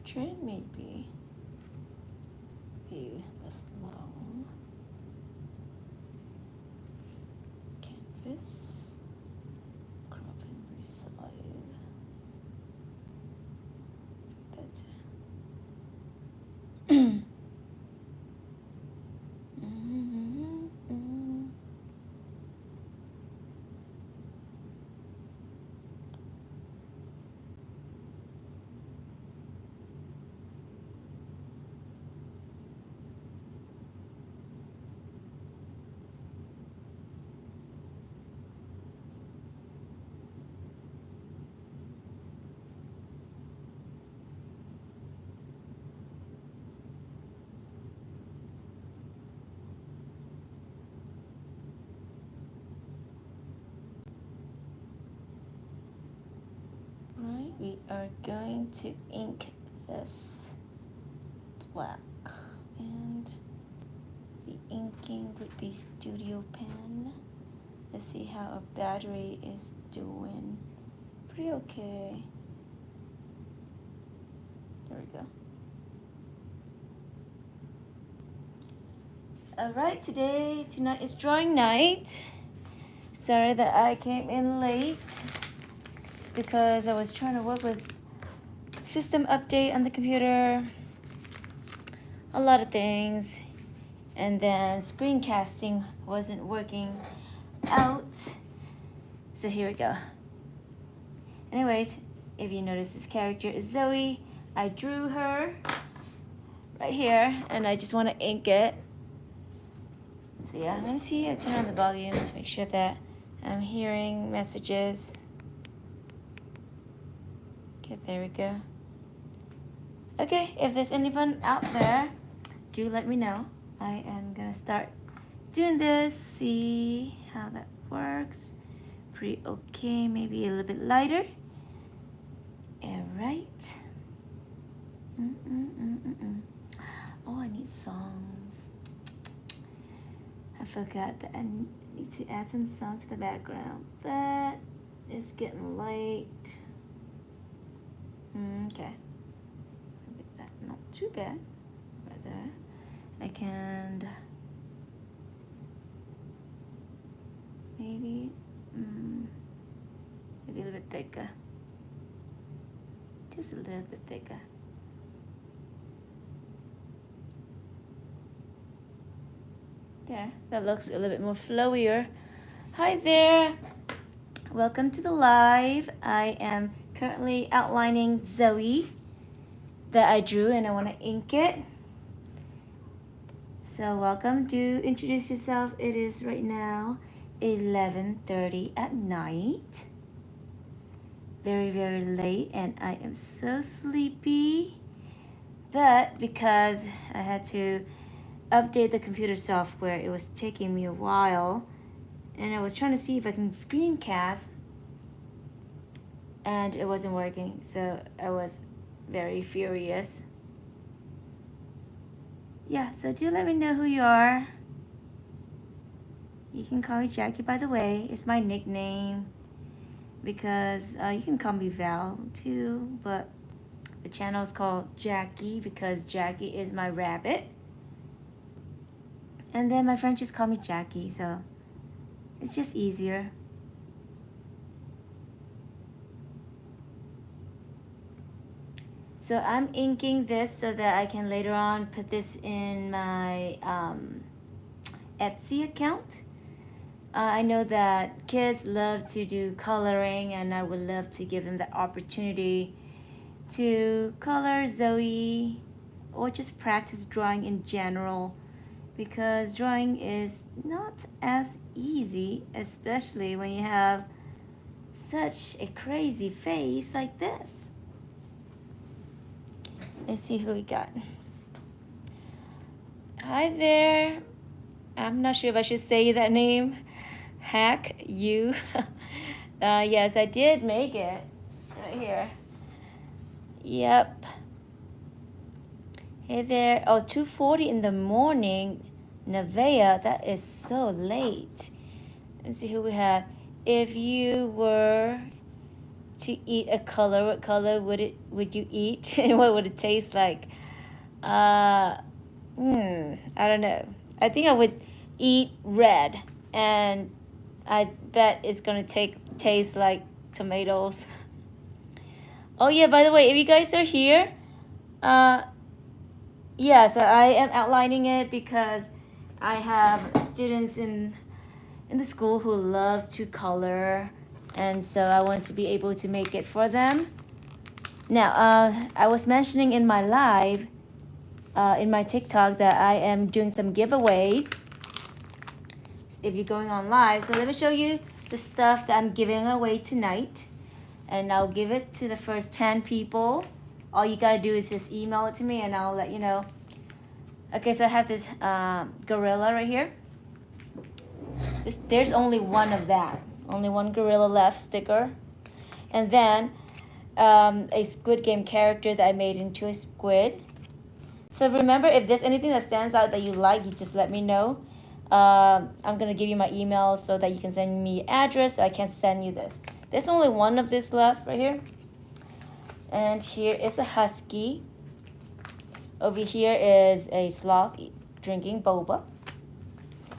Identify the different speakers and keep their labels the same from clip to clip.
Speaker 1: portrait maybe. Maybe that's long. Canvas. Crop and resize. That's it. Right, we are going to ink this black, and the inking would be Studio Pen. Let's see how our battery is doing. Pretty okay. There we go. Alright, tonight is drawing night. Sorry that I came in late. It's because I was trying to work with system update on the computer. A lot of things. And then screencasting wasn't working out. So here we go. Anyways, if you notice, this character is Zoe. I drew her right here, and I just want to ink it. So yeah, let me see. I turn on the volume to make sure that I'm hearing messages. Okay, there we go. Okay, if there's anyone out there, do let me know. I am gonna start doing this, see how that works. Pretty okay, maybe a little bit lighter. All right. Oh, I need songs. I forgot that I need to add some song to the background, but it's getting late. Okay. That not too bad. Right there. I can maybe a little bit thicker. Just a little bit thicker. There, that looks a little bit more flowier. Hi there. Welcome to the live. I am currently outlining Zoe that I drew, and I want to ink it. So welcome. Do introduce yourself. It is right now 11:30 at night. Very, very late, and I am so sleepy. But because I had to update the computer software, it was taking me a while, and I was trying to see if I can screencast, and it wasn't working, so I was very furious. Yeah, so do let me know who you are. You can call me Jackie, by the way. It's my nickname, because you can call me Val too, but the channel is called Jackie because Jackie is my rabbit. And then my friends just call me Jackie, so it's just easier. So I'm inking this so that I can later on put this in my Etsy account. I know that kids love to do coloring, and I would love to give them the opportunity to color Zoe or just practice drawing in general, because drawing is not as easy, especially when you have such a crazy face like this. Let's see who we got. Hi there. I'm not sure if I should say that name. Hack you. Yes, I did make it right here. Yep. Hey there. Oh, 2:40 in the morning. Nevaeh, that is so late. Let's see who we have. If you were to eat a color, what color would you eat and what would it taste like? I don't know. I think I would eat red, and I bet it's gonna taste like tomatoes. Oh yeah, by the way, if you guys are here, uh, yeah, so I am outlining it because I have students in the school who loves to color, and so I want to be able to make it for them. Now, I was mentioning in my live, in my TikTok, that I am doing some giveaways if you're going on live. So let me show you the stuff that I'm giving away tonight, and I'll give it to the first 10 people. All you gotta do is just email it to me and I'll let you know. Okay, so I have this gorilla right here. There's only one of that. Only one gorilla left sticker. And then a Squid Game character that I made into a squid. So remember, if there's anything that stands out that you like, you just let me know. I'm gonna give you my email so that you can send me address so I can send you this. There's only one of this left right here. And here is a husky. Over here is a sloth drinking boba.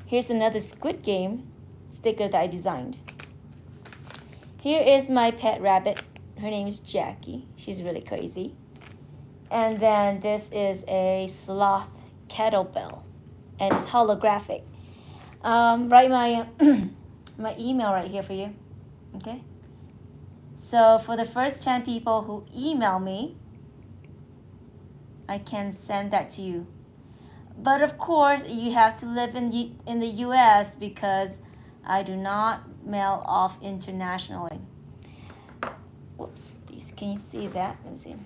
Speaker 1: Here's another Squid Game sticker that I designed. Here is my pet rabbit. Her name is Jackie. She's really crazy. And then this is a sloth kettlebell, and it's holographic. Write my my email right here for you. Okay. So for the first 10 people who email me, I can send that to you. But of course, you have to live in the U.S. because I do not mail off internationally. Whoops, can you see that? Let me see.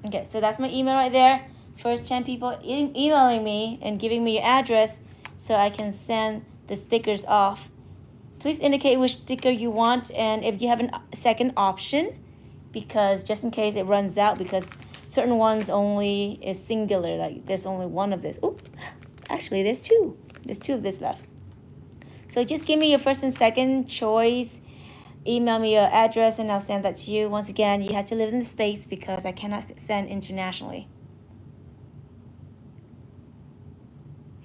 Speaker 1: Okay, so that's my email right there. First 10 people emailing me and giving me your address so I can send the stickers off. Please indicate which sticker you want, and if you have a second option, because just in case it runs out, because certain ones only is singular, like there's only one of this. Oop, actually there's two. There's two of this left. So just give me your first and second choice. Email me your address and I'll send that to you. Once again, you have to live in the States because I cannot send internationally.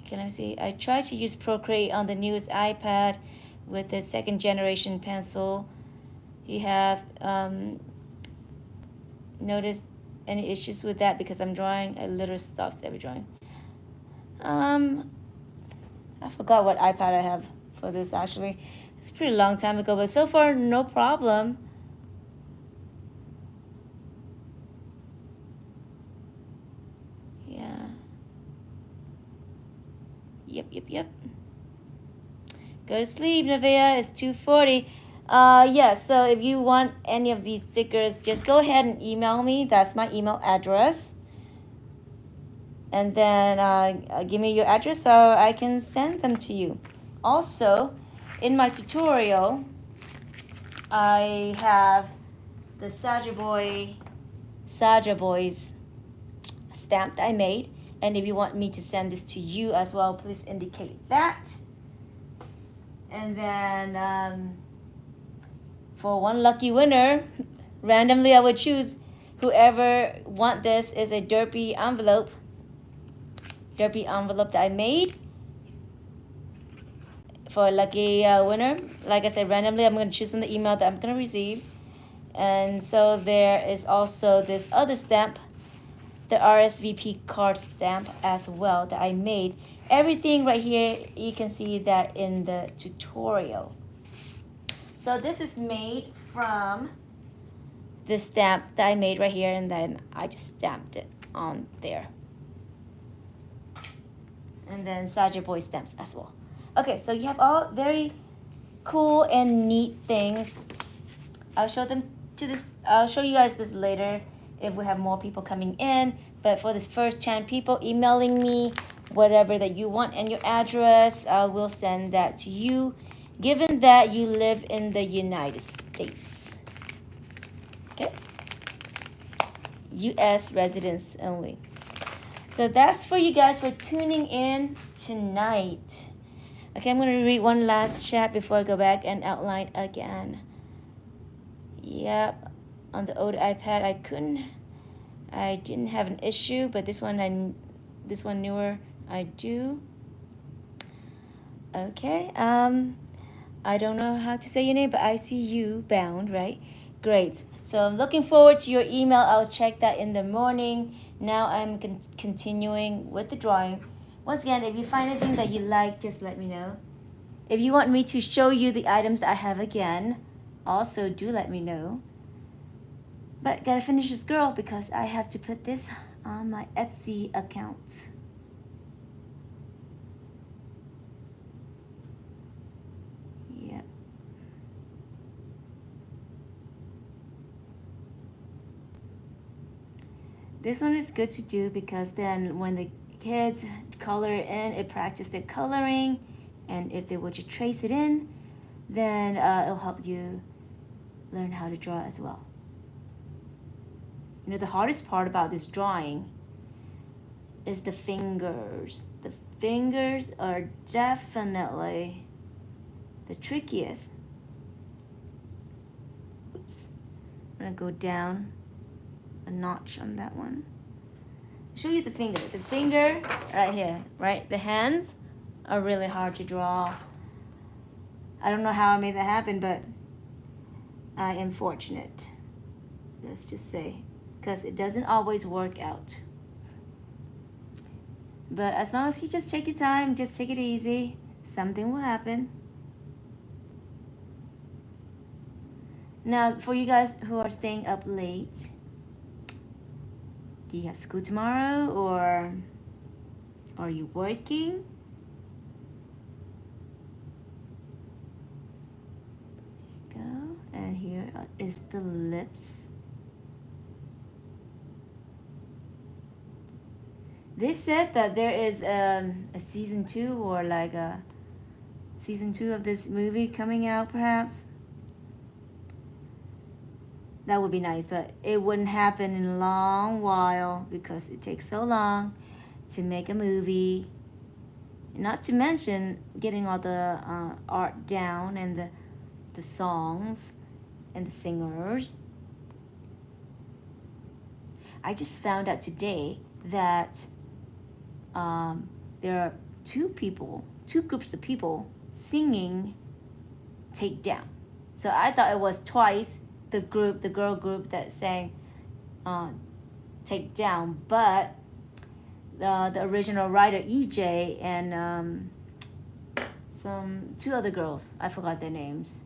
Speaker 1: Okay, let me see. I tried to use Procreate on the newest iPad with the second generation pencil. You have noticed any issues with that? Because I'm drawing, it literally stops every drawing. I forgot what iPad I have for this actually. It's a pretty long time ago, but so far no problem. Yeah. Yep. Go to sleep, Nevaeh. It's 2:40. Yeah, so if you want any of these stickers, just go ahead and email me. That's my email address. And then give me your address so I can send them to you. Also, in my tutorial, I have the Saja Boys stamp that I made. And if you want me to send this to you as well, please indicate that. And then for one lucky winner, randomly I would choose whoever want this is a derpy envelope that I made for a lucky winner. Like I said, randomly I'm going to choose from the email that I'm going to receive. And so there is also this other stamp, the RSVP card stamp as well that I made. Everything right here, you can see that in the tutorial. So this is made from the stamp that I made right here, and then I just stamped it on there. And then Saja Boy stamps as well. Okay, so you have all very cool and neat things. I'll show you guys this later if we have more people coming in. But for this first 10 people emailing me whatever that you want and your address, I will send that to you, given that you live in the United States. Okay? U.S. residents only. So that's for you guys for tuning in tonight. Okay, I'm going to read one last chat before I go back and outline again. Yep. on the old iPad I didn't have an issue, but this one newer I do. Okay, I don't know how to say your name, but I see you bound, right? Great. So I'm looking forward to your email. I'll check that in the morning. Now I'm continuing with the drawing. Once again, if you find anything that you like, just let me know. If you want me to show you the items that I have again, also do let me know. But gotta finish this girl because I have to put this on my Etsy account. Yep. This one is good to do because then when the kids color in, it practices their coloring, and if they were to trace it in, then it'll help you learn how to draw as well. You know, the hardest part about this drawing is the fingers. The fingers are definitely the trickiest. Oops. I'm gonna go down a notch on that one. Show you the finger. The finger right here, right? The hands are really hard to draw. I don't know how I made that happen, but I am fortunate. Let's just say, because it doesn't always work out. But as long as you just take your time, just take it easy, something will happen. Now, for you guys who are staying up late, do you have school tomorrow or are you working? There you go. And here is the lips. They said that there is a season 2 or like a season 2 of this movie coming out perhaps. That would be nice, but it wouldn't happen in a long while because it takes so long to make a movie. Not to mention getting all the art down and the songs and the singers. I just found out today that there are two groups of people singing Take Down. So I thought it was twice the girl group that sang Take Down, but the original writer EJ and some two other girls, I forgot their names,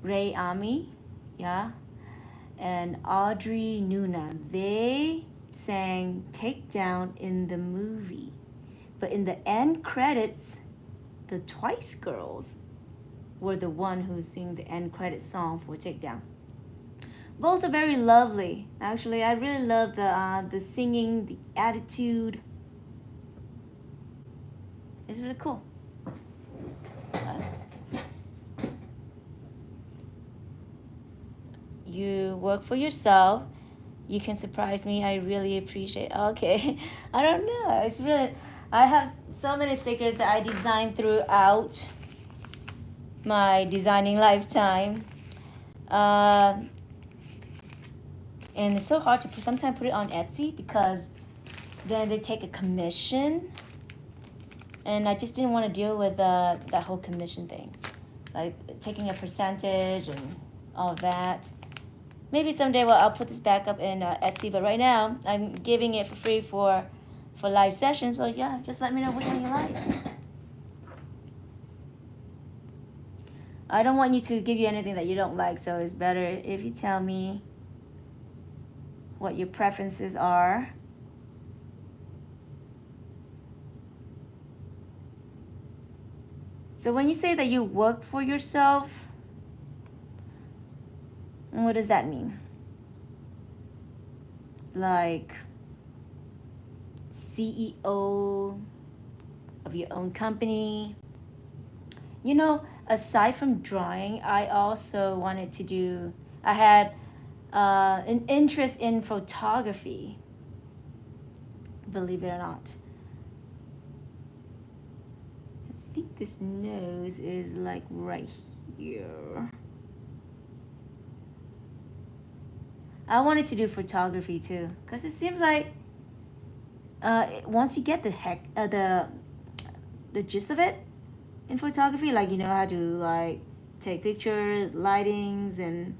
Speaker 1: Ray Ami, yeah, and Audrey Nuna, they sang Take Down in the movie, but in the end credits, the Twice girls were the one who sing the end credit song for Take Down. Both are very lovely. Actually, I really love the singing, the attitude. It's really cool. You work for yourself. You can surprise me. I really appreciate. Okay, I don't know. It's really. I have so many stickers that I designed throughout my designing lifetime. And it's so hard to sometimes put it on Etsy because then they take a commission, and I just didn't want to deal with that whole commission thing, like taking a percentage and all of that. Maybe someday, well, I'll put this back up in Etsy, but right now I'm giving it for free for live sessions. So yeah, just let me know which one you like. I don't want you to give you anything that you don't like, so it's better if you tell me what your preferences are. So when you say that you work for yourself, what does that mean? Like CEO of your own company? You know, aside from drawing, I also wanted to do, I had an interest in photography, believe it or not. I think this nose is like right here. I wanted to do photography too, because it seems like once you get the gist of it in photography, like you know how to like take pictures, lightings, and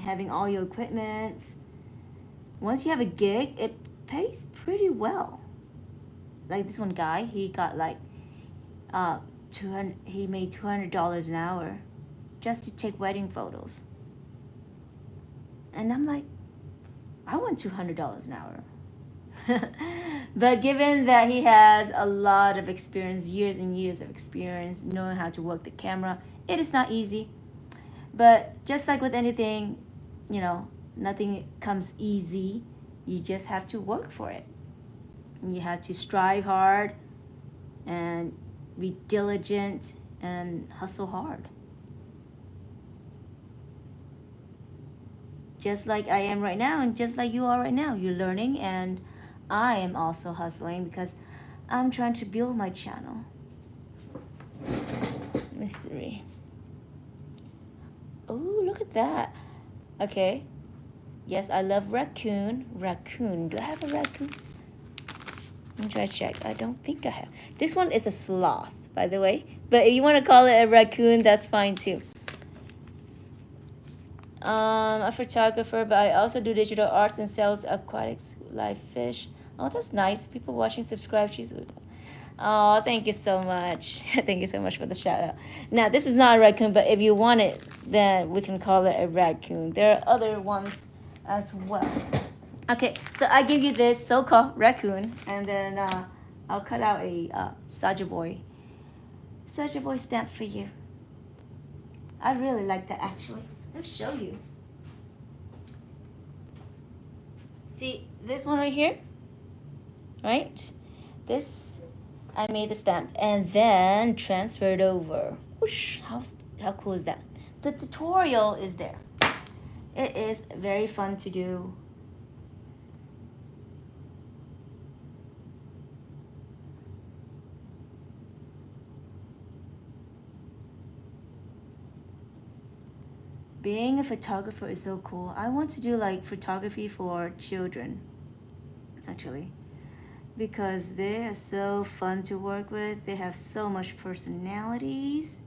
Speaker 1: having all your equipment. Once you have a gig, it pays pretty well. Like this one guy, he got like 200. He made $200 an hour just to take wedding photos. And I'm like, I want $200 an hour. But given that he has a lot of experience, years and years of experience, knowing how to work the camera, it is not easy. But just like with anything, you know, nothing comes easy. You just have to work for it. You have to strive hard and be diligent and hustle hard. Just like I am right now, and just like you are right now. You're learning, and I am also hustling because I'm trying to build my channel. Mystery. Oh, look at that. Okay. Yes, I love raccoon. Raccoon. Do I have a raccoon? Let me try to check. I don't think I have. This one is a sloth, by the way. But if you want to call it a raccoon, that's fine too. A photographer, but I also do digital arts and sells aquatics, live fish. Oh, that's nice. People watching, subscribe. Oh, thank you so much. Thank you so much for the shout out. Now, this is not a raccoon, but if you want it, then we can call it a raccoon. There are other ones as well. Okay, so I give you this so-called raccoon, and then I'll cut out a Saja Boy stamp for you. I really like that, actually. Let me show you. See this one right here? Right? This, I made the stamp and then transferred over. Whoosh, how cool is that? The tutorial is there. It is very fun to do. Being a photographer is so cool. I want to do like photography for children, actually, because they are so fun to work with. They have so much personalities.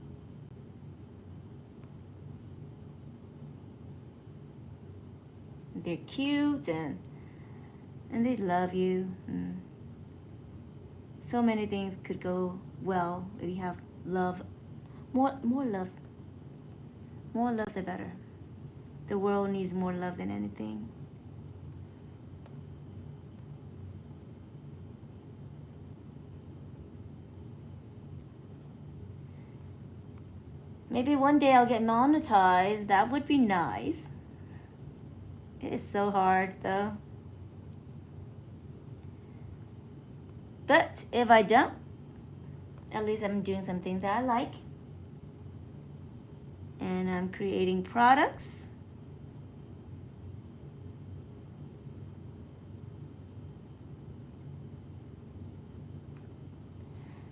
Speaker 1: They're cute and they love you. So many things could go well if you have love, more love. More love, the better. The world needs more love than anything. Maybe one day I'll get monetized. That would be nice. It is so hard, though. But if I don't, at least I'm doing something that I like. And I'm creating products.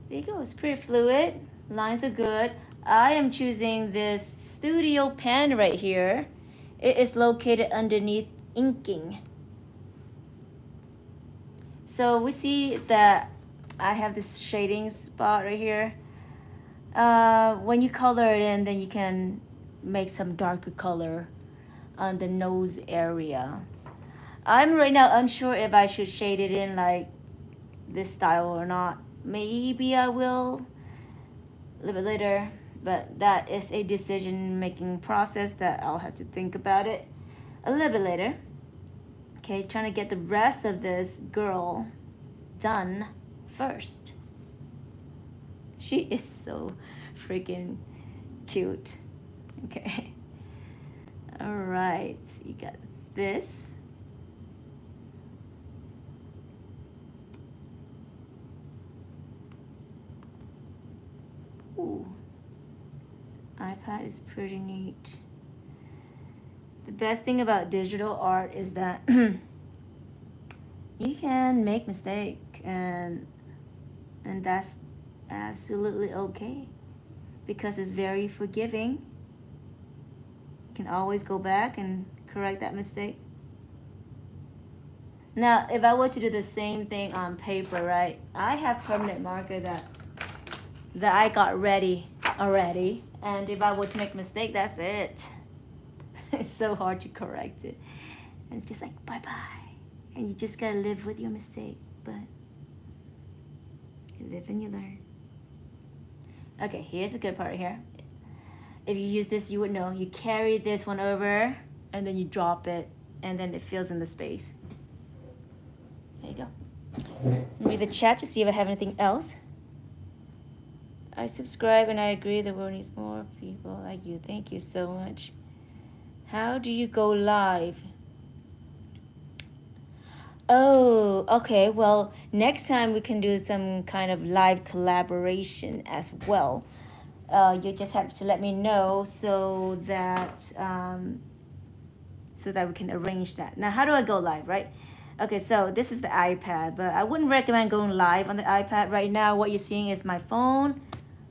Speaker 1: There you go, it's pretty fluid. Lines are good. I am choosing this studio pen right here. It is located underneath inking. So we see that I have this shading spot right here. When you color it in, then you can make some darker color on the nose area. I'm right now unsure if I should shade it in like this style or not. Maybe I will a little bit later, but that is a decision-making process that I'll have to think about it a little bit later. Okay, trying to get the rest of this girl done first. She is so freaking cute. Okay. All right, you got this. Ooh, iPad is pretty neat. The best thing about digital art is that you can make mistake and that's absolutely okay because it's very forgiving. You can always go back and correct that mistake. Now, if I were to do the same thing on paper, right? I have permanent marker that I got ready already. And if I were to make a mistake, that's it. It's so hard to correct it. And it's just like, bye-bye. And you just gotta live with your mistake. But you live and you learn. Okay, here's a good part here. If you use this, you would know. You carry this one over, and then you drop it, and then it fills in the space. There you go. Read the chat to see if I have anything else. I subscribe and I agree the world needs more people like you. Thank you so much. How do you go live? Oh, okay. Well, next time we can do some kind of live collaboration as well. You just have to let me know so that we can arrange that. Now, how do I go live, right? Okay, so this is the iPad, but I wouldn't recommend going live on the iPad. Right now, what you're seeing is my phone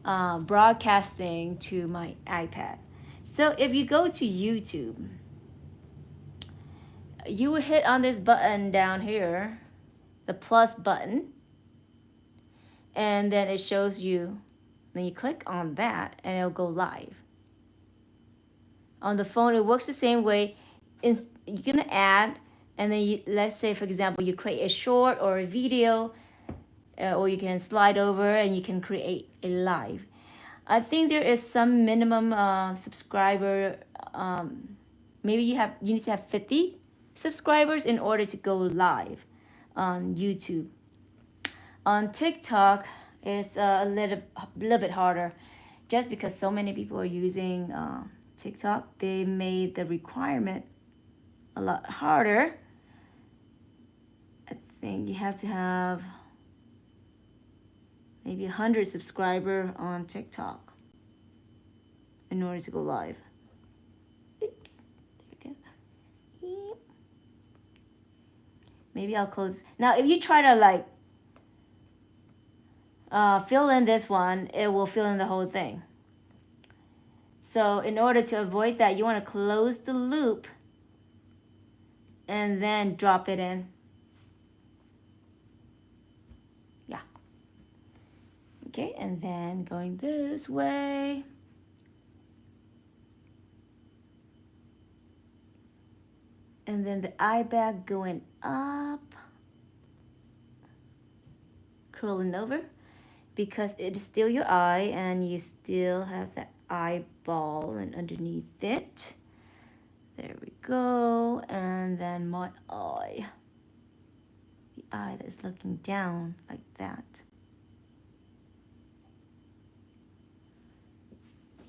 Speaker 1: broadcasting to my iPad. So if you go to YouTube, you will hit on this button down here, the plus button, and then it shows you, then you click on that and it'll go live. On the phone, it works the same way. You're gonna add, and then let's say, for example, you create a short or a video, or you can slide over and you can create a live. I think there is some minimum subscriber. Maybe you need to have 50 subscribers in order to go live on YouTube. On TikTok, it's a little bit harder, just because so many people are using TikTok. They made the requirement a lot harder. I think you have to have maybe 100 subscribers on TikTok in order to go live. Oops, there we go. Yep. Maybe I'll close. Now, if you try to like fill in this one, it will fill in the whole thing. So in order to avoid that, you want to close the loop and then drop it in. Yeah. Okay, and then going this way. And then the eye bag going up, curling over, because it is still your eye and you still have that eyeball and underneath it. There we go. And then my eye. The eye that is looking down like that.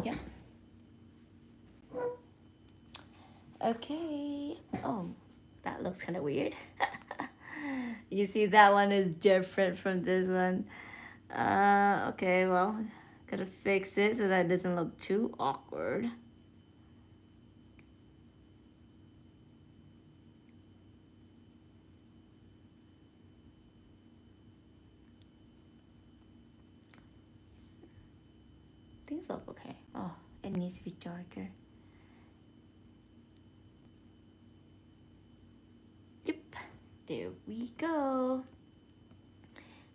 Speaker 1: Yeah. Okay. Oh, that looks kind of weird. You see, that one is different from this one. Okay, well, gotta fix it so that it doesn't look too awkward. Things look okay. Oh, it needs to be darker. Yep, there we go.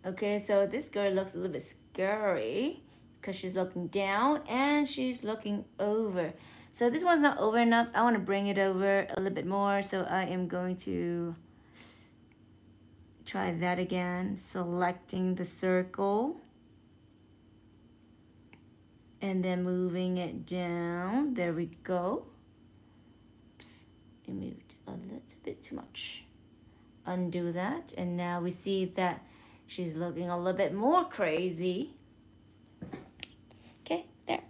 Speaker 1: Okay, so this girl looks a little bit scary because she's looking down and she's looking over. So this one's not over enough. I want to bring it over a little bit more. So I am going to try that again, selecting the circle and then moving it down. There we go. Oops, it moved a little bit too much. Undo that, and now we see that she's looking a little bit more crazy. Okay, there.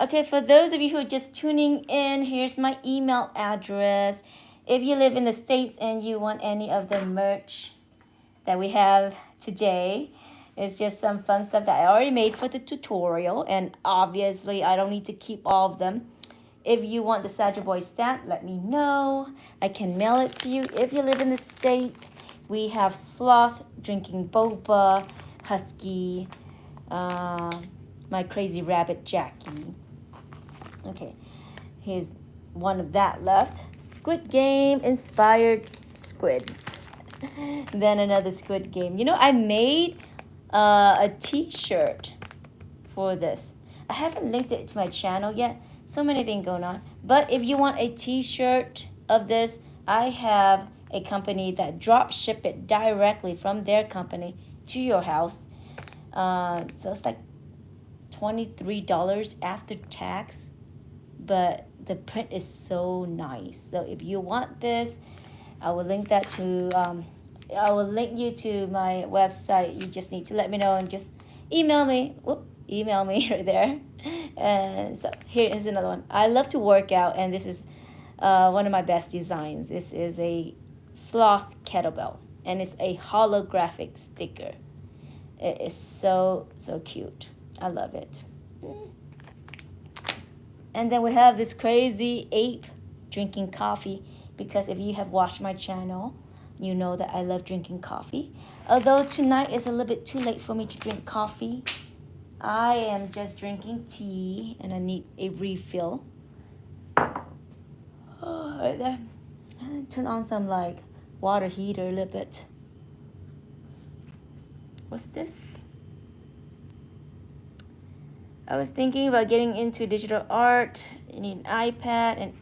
Speaker 1: Okay, for those of you who are just tuning in, here's my email address. If you live in the States and you want any of the merch that we have today, it's just some fun stuff that I already made for the tutorial, and obviously I don't need to keep all of them. If you want the Saja Boy stamp, let me know. I can mail it to you. If you live in the States, we have Sloth drinking boba, Husky, my crazy rabbit Jackie. Okay, here's one of that left. Squid Game inspired squid. than another Squid Game. You know, I made a t-shirt for this. I haven't linked it to my channel yet. So many things going on. But if you want a t-shirt of this, I have a company that drop ship it directly from their company to your house. So it's like $23 after tax, but the print is so nice. So if you want this, I will link that to I will link you to my website. You just need to let me know and just email me. Email me right there. And so here is another one. I love to work out, and this is one of my best designs. This is a sloth kettlebell, and it's a holographic sticker. It is so cute. I love it. And then we have this crazy ape drinking coffee, because if you have watched my channel, you know that I love drinking coffee. Although tonight is a little bit too late for me to drink coffee, I am just drinking tea and I need a refill. Oh, right there. Turn on some like water heater a little bit. What's this? I was thinking about getting into digital art. You need an iPad,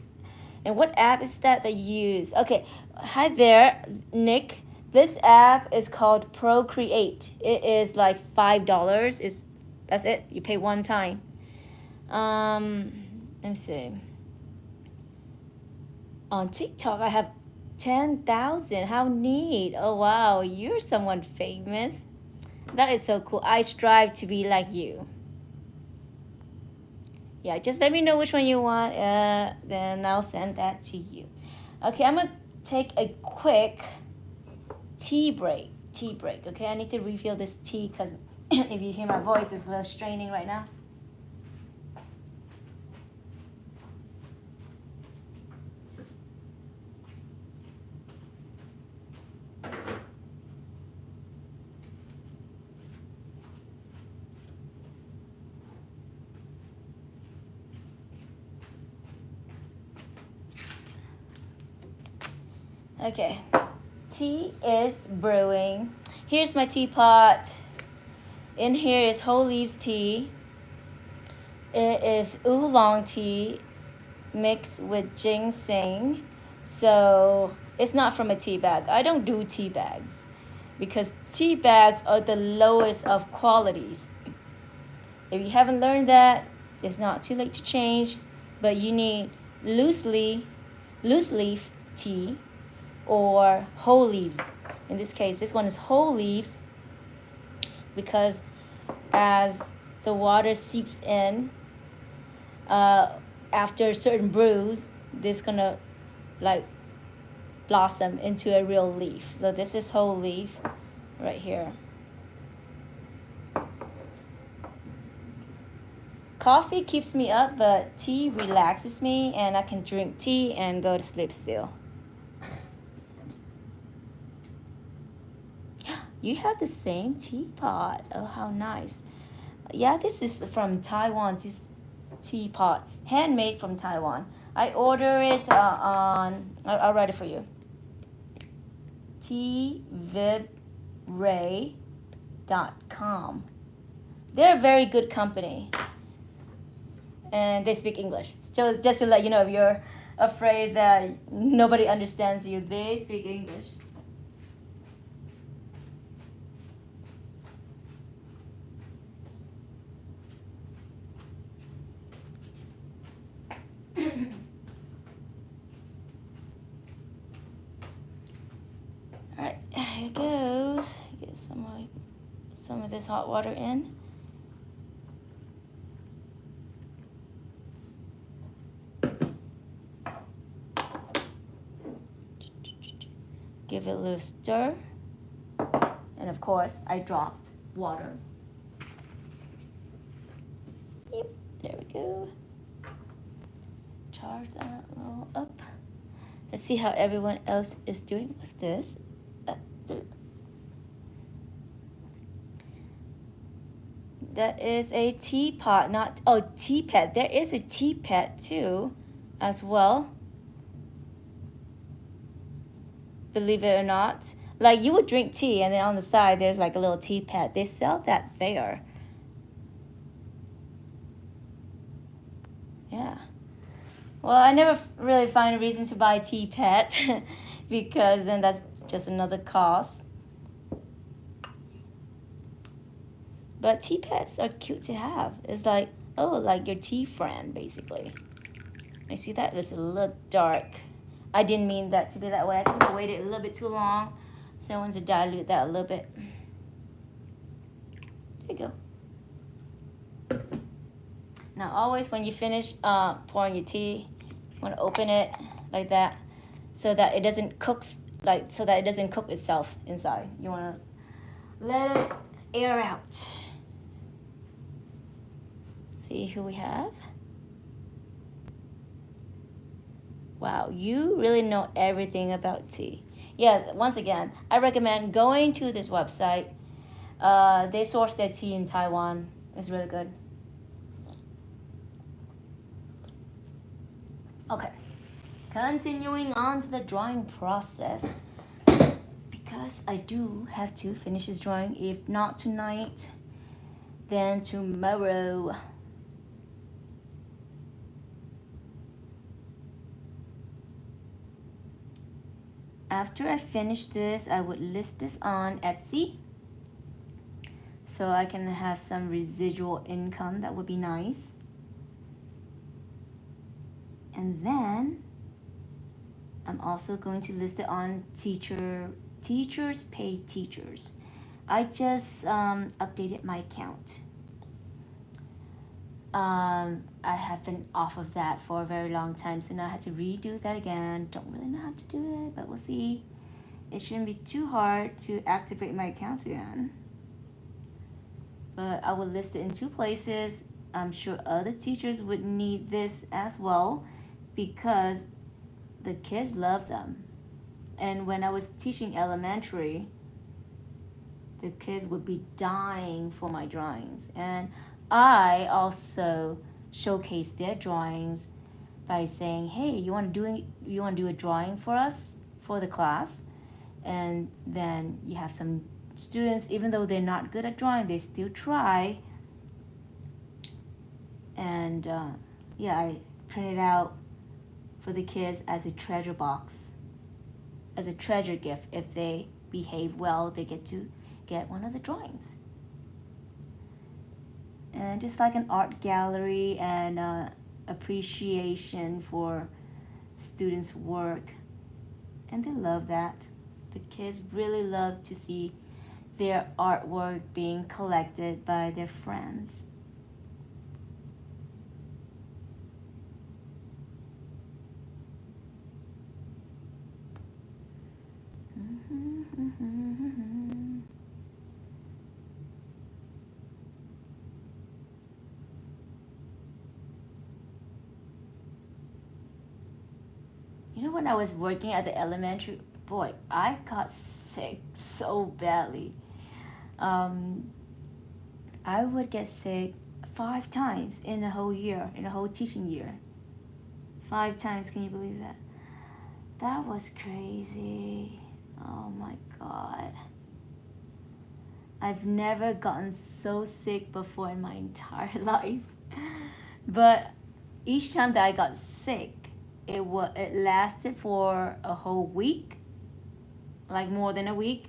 Speaker 1: and what app is that you use? Okay, hi there, Nick. This app is called Procreate. It is like $5. That's it. You pay one time. Let me see. On TikTok, I have 10,000. How neat! Oh wow, you're someone famous. That is so cool. I strive to be like you. Yeah, just let me know which one you want, then I'll send that to you. Okay, I'm gonna take a quick tea break. Okay, I need to refill this tea because if you hear my voice, it's a little straining right now. Okay, tea is brewing. Here's my teapot. In here is whole leaves tea. It is oolong tea mixed with ginseng. So it's not from a tea bag. I don't do tea bags because tea bags are the lowest of qualities. If you haven't learned that, it's not too late to change, but you need loose leaf tea or whole leaves. In this case, this one is whole leaves because as the water seeps in after certain brews, this gonna like blossom into a real leaf. So this is whole leaf right here. Coffee keeps me up, but tea relaxes me, and I can drink tea and go to sleep still. You have the same teapot. Oh, how nice. Yeah, this is from Taiwan. This teapot, handmade from Taiwan. I order it I'll write it for you. tvibray.com. They're a very good company. And they speak English. So just to let you know, if you're afraid that nobody understands you, they speak English. Alright, here it goes. Get some of this hot water in. Give it a little stir. And of course, I dropped water. Yep, there we go. Charge that all up. Let's see how everyone else is doing. What's this? That is a teapot, not, oh, teapot. There is a teapot too, as well. Believe it or not. Like you would drink tea and then on the side there's like a little tea pad. They sell that there. Yeah. Well, I never really find a reason to buy tea pad because then that's just another cost. But tea pads are cute to have. It's like, oh, like your tea friend, basically. I see that it's a little dark. I didn't mean that to be that way. I think I waited a little bit too long. So I want to dilute that a little bit. There you go. Now always when you finish pouring your tea, you want to open it like that so that it doesn't cook itself inside. You want to let it air out. See who we have. Wow, you really know everything about tea. Yeah, once again, I recommend going to this website. They source their tea in Taiwan. It's really good. Okay, continuing on to the drawing process. Because I do have to finish this drawing. If not tonight, then tomorrow. After I finish this, I would list this on Etsy so I can have some residual income. That would be nice. And then I'm also going to list it on Teachers Pay Teachers. I just updated my account. I have been off of that for a very long time, so now I had to redo that again. Don't really know how to do it, but we'll see. It shouldn't be too hard to activate my account again. But I will list it in 2 places. I'm sure other teachers would need this as well because the kids love them. And when I was teaching elementary, the kids would be dying for my drawings. And I also showcase their drawings by saying, hey, you want to do a drawing for us for the class? And then you have some students, even though they're not good at drawing, they still try. And I print it out for the kids as a treasure box, as a treasure gift. If they behave well, they get to get one of the drawings. And just like an art gallery and appreciation for students' work. And they love that. The kids really love to see their artwork being collected by their friends. You know, when I was working at the elementary, boy, I got sick so badly. I would get sick 5 times in a whole year, in a whole teaching year. 5 times, can you believe that? That was crazy. Oh my God. I've never gotten so sick before in my entire life. But each time that I got sick, it lasted for a whole week, like more than a week.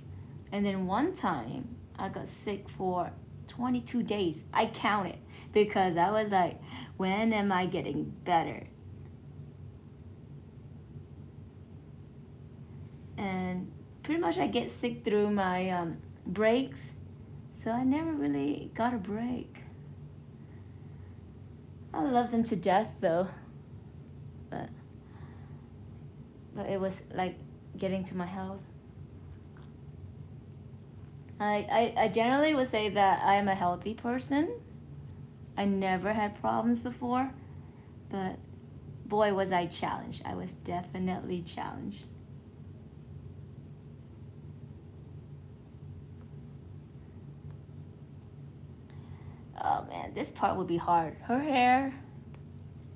Speaker 1: And then one time I got sick for 22 days. I counted because I was like, when am I getting better? And pretty much I get sick through my breaks, so I never really got a break. I love them to death though, but it was like getting to my health. I generally would say that I am a healthy person. I never had problems before, but boy was I challenged. I was definitely challenged. Oh man, this part would be hard. Her hair,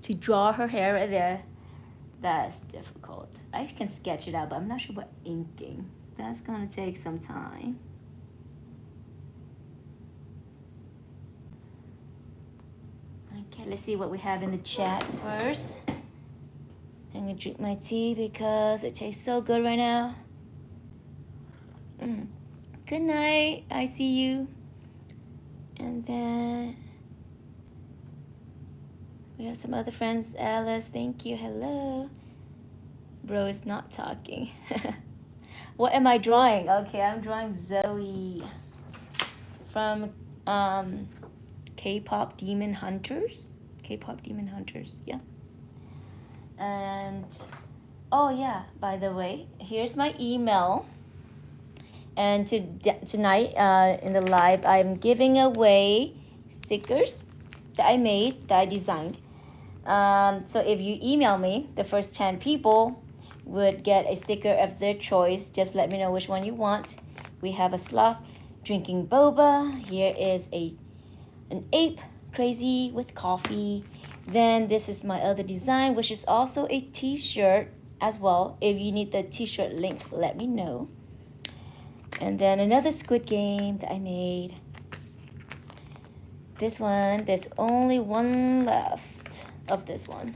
Speaker 1: to draw her hair right there, that's difficult. I can sketch it out, but I'm not sure about inking. that's gonna take some time. Okay, let's see what we have in the chat first. I'm gonna drink my tea because it tastes so good right now. Good night, I see you. And then we have some other friends. Alice, thank you, hello. Bro is not talking. What am I drawing? Okay, I'm drawing Zoe from K-pop Demon Hunters. K-pop Demon Hunters, yeah. And oh yeah, by the way, here's my email. And tonight in the live, I'm giving away stickers that I made, that I designed. So if you email me, the first 10 people would get a sticker of their choice. Just let me know which one you want. We have a sloth drinking boba. Here is an ape crazy with coffee. Then this is my other design, which is also a t-shirt as well. If you need the t-shirt link, let me know. And then another Squid Game that I made. This one, there's only one left of this one.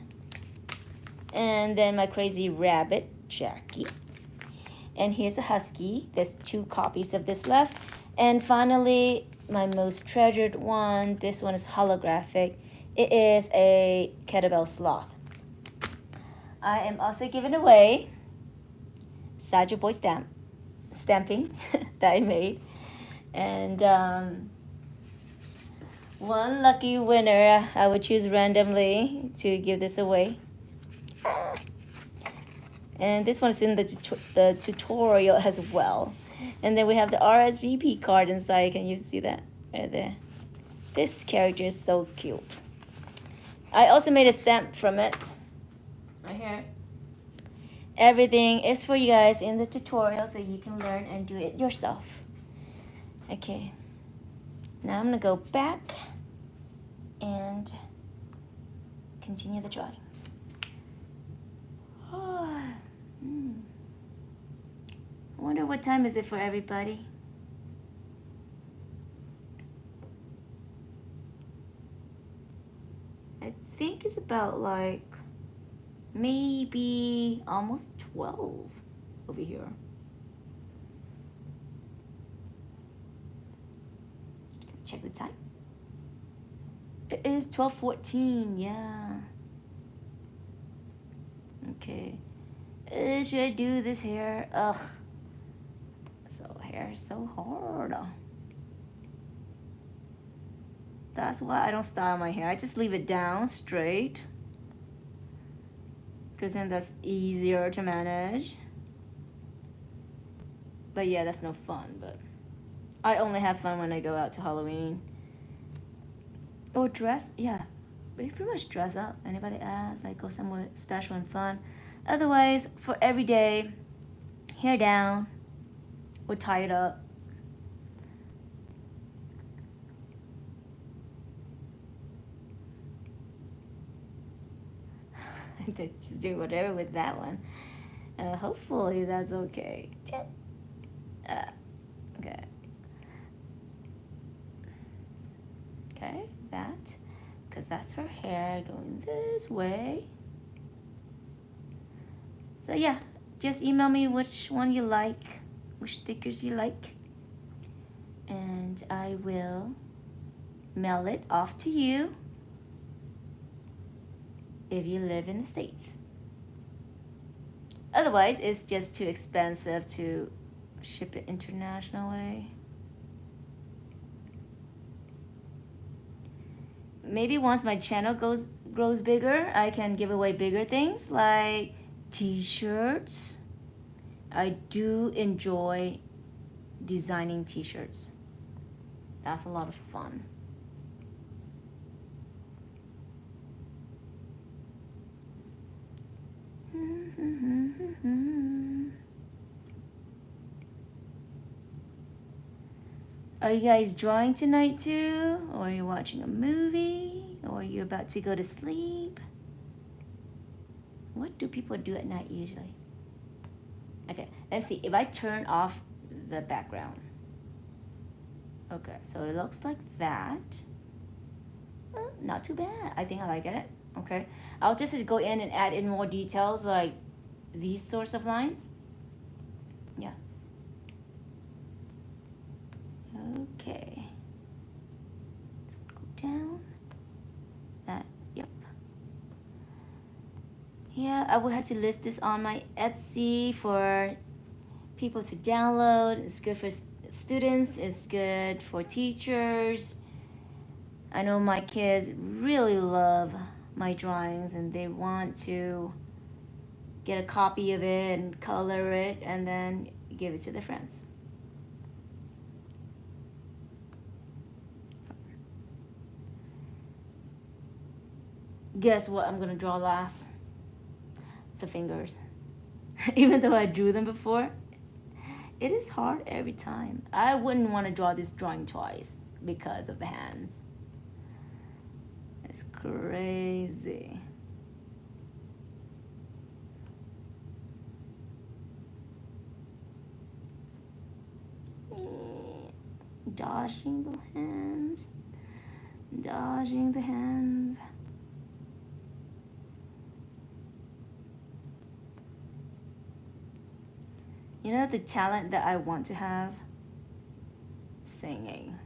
Speaker 1: And then my crazy rabbit, Jackie. And here's a husky. There's 2 copies of this left. And finally, my most treasured one. This one is holographic. It is a kettlebell sloth. I am also giving away Sajid Boy stamping that I made. And one lucky winner I would choose randomly to give this away. And this one is in the tutorial as well. And then we have the RSVP card inside. Can you see that right there? This character is so cute. I also made a stamp from it right here. Everything is for you guys in the tutorial so you can learn and do it yourself. Okay, now I'm gonna go back and continue the drawing. I wonder what time is it for everybody. I think it's about like maybe almost 12 over here. Check the time. It is 12:14, yeah. Okay. Should I do this hair? Ugh. So hair is so hard. That's why I don't style my hair. I just leave it down straight. Because then that's easier to manage. But yeah, that's no fun. But I only have fun when I go out to Halloween. Or dress, yeah. We pretty much dress up. Anybody asks, like go somewhere special and fun. Otherwise, for every day, hair down, or tie it up. Just do whatever with that one. Hopefully that's okay. Okay. Okay, that. Because that's her hair going this way. So yeah, just email me which one you like, which stickers you like. And I will mail it off to you if you live in the States. Otherwise, it's just too expensive to ship it internationally. Maybe once my channel grows bigger, I can give away bigger things like t-shirts. I do enjoy designing t-shirts. That's a lot of fun. Are you guys drawing tonight too? Or are you watching a movie? Or are you about to go to sleep? What do people do at night usually? Okay, let me see if I turn off the background. Okay, so it looks like that. Not too bad. I think I like it. Okay, I'll just go in and add in more details like these sorts of lines. Yeah. Okay. Go down. That, yep. Yeah, I will have to list this on my Etsy for people to download. It's good for students, it's good for teachers. I know my kids really love my drawings and they want to get a copy of it and color it and then give it to their friends. Guess what I'm gonna draw last? The fingers. Even though I drew them before, it is hard every time. I wouldn't want to draw this drawing twice because of the hands. It's crazy. Dodging the hands. Dodging the hands. You know the talent that I want to have? Singing.